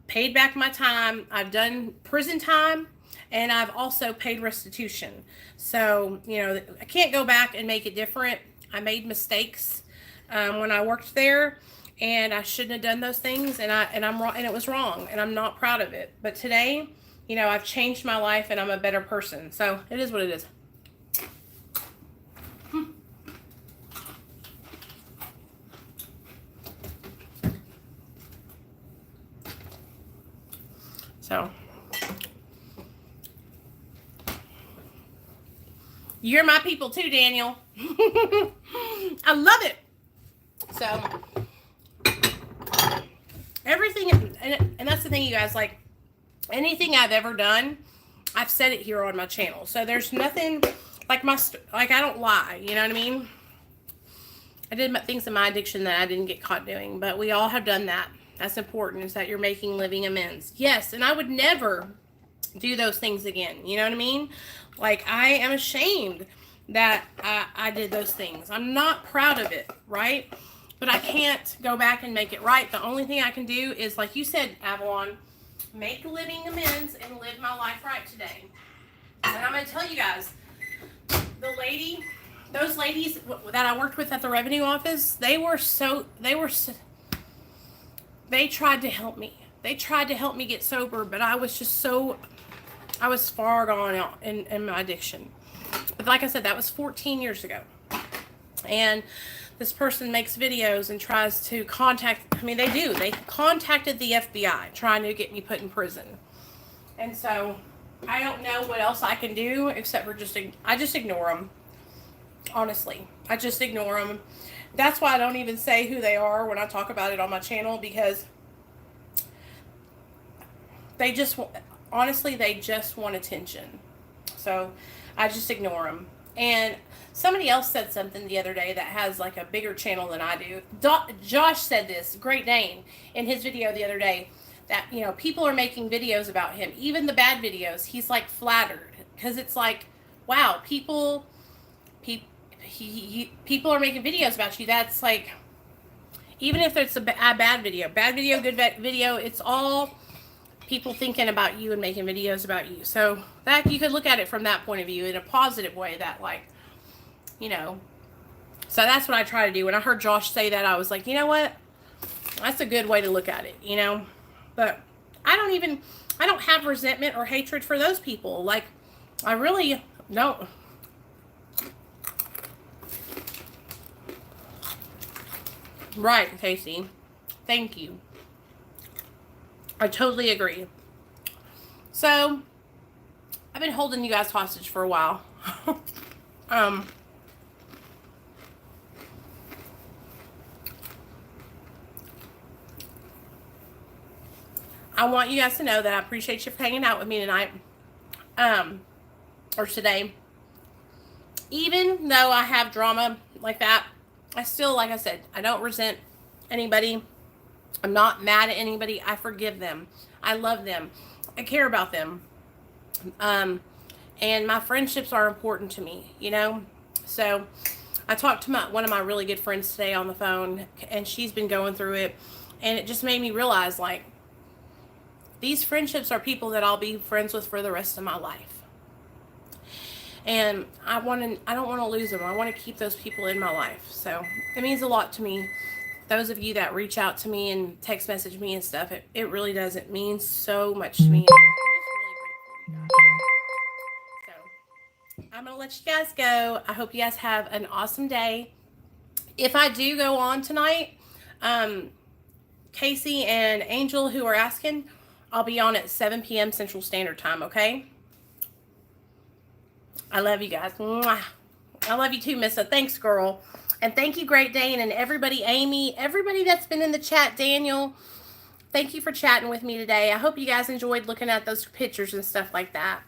paid back my time. I've done prison time, and I've also paid restitution. So, you know, I can't go back and make it different. I made mistakes when I worked there, and I shouldn't have done those things, and I'm wrong, and it was wrong, and I'm not proud of it. But today, you know, I've changed my life, and I'm a better person. So it is what it is. So, you're my people too, Daniel. I love it. So, everything, and that's the thing, you guys, like, anything I've ever done, I've said it here on my channel. So, there's nothing, like, I don't lie, you know what I mean? I did things in my addiction that I didn't get caught doing, but we all have done that. That's important, is that you're making living amends. Yes, and I would never do those things again. You know what I mean? Like, I am ashamed that I did those things. I'm not proud of it, right? But I can't go back and make it right. The only thing I can do is, like you said, Avalon, make living amends and live my life right today. And I'm going to tell you guys, those ladies that I worked with at the revenue office, they tried to help me. They tried to help me get sober, but I was far gone out in my addiction. But like I said, that was 14 years ago. And this person makes videos and tries to they contacted the FBI trying to get me put in prison. And so I don't know what else I can do except for I just ignore them. Honestly, I just ignore them. That's why I don't even say who they are when I talk about it on my channel, because they just want attention. So I just ignore them. And somebody else said something the other day that has like a bigger channel than I do. Josh said this, Great Dane, in his video the other day, that, you know, people are making videos about him, even the bad videos. He's like flattered, because it's like, wow, people are making videos about you. That's like, even if it's a bad video, good video, it's all people thinking about you and making videos about you. So that, you could look at it from that point of view in a positive way, that, like, you know, so that's what I try to do. When I heard Josh say that, I was like, you know what, that's a good way to look at it, you know. But I don't have resentment or hatred for those people. Like, I really don't. Right, Casey. Thank you. I totally agree. So, I've been holding you guys hostage for a while. I want you guys to know that I appreciate you for hanging out with me tonight. Or today. Even though I have drama like that, I still, like I said, I don't resent anybody. I'm not mad at anybody. I forgive them. I love them. I care about them. And my friendships are important to me, you know? So, I talked to one of my really good friends today on the phone, and she's been going through it, and it just made me realize, like, these friendships are people that I'll be friends with for the rest of my life. And I don't want to lose them. I want to keep those people in my life. So it means a lot to me. Those of you that reach out to me and text message me and stuff, it really does. It means so much to me. I'm just really grateful, you guys. So I'm going to let you guys go. I hope you guys have an awesome day. If I do go on tonight, Casey and Angel, who are asking, I'll be on at 7 p.m. Central Standard Time, okay? I love you guys. Mwah. I love you too, Missa. Thanks, girl. And thank you, Great Dane, and everybody, Amy, everybody that's been in the chat, Daniel. Thank you for chatting with me today. I hope you guys enjoyed looking at those pictures and stuff like that.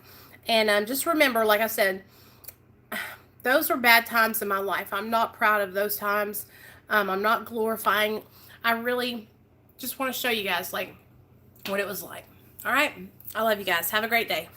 And just remember, like I said, those were bad times in my life. I'm not proud of those times. I'm not glorifying. I really just want to show you guys, like, what it was like. All right? I love you guys. Have a great day.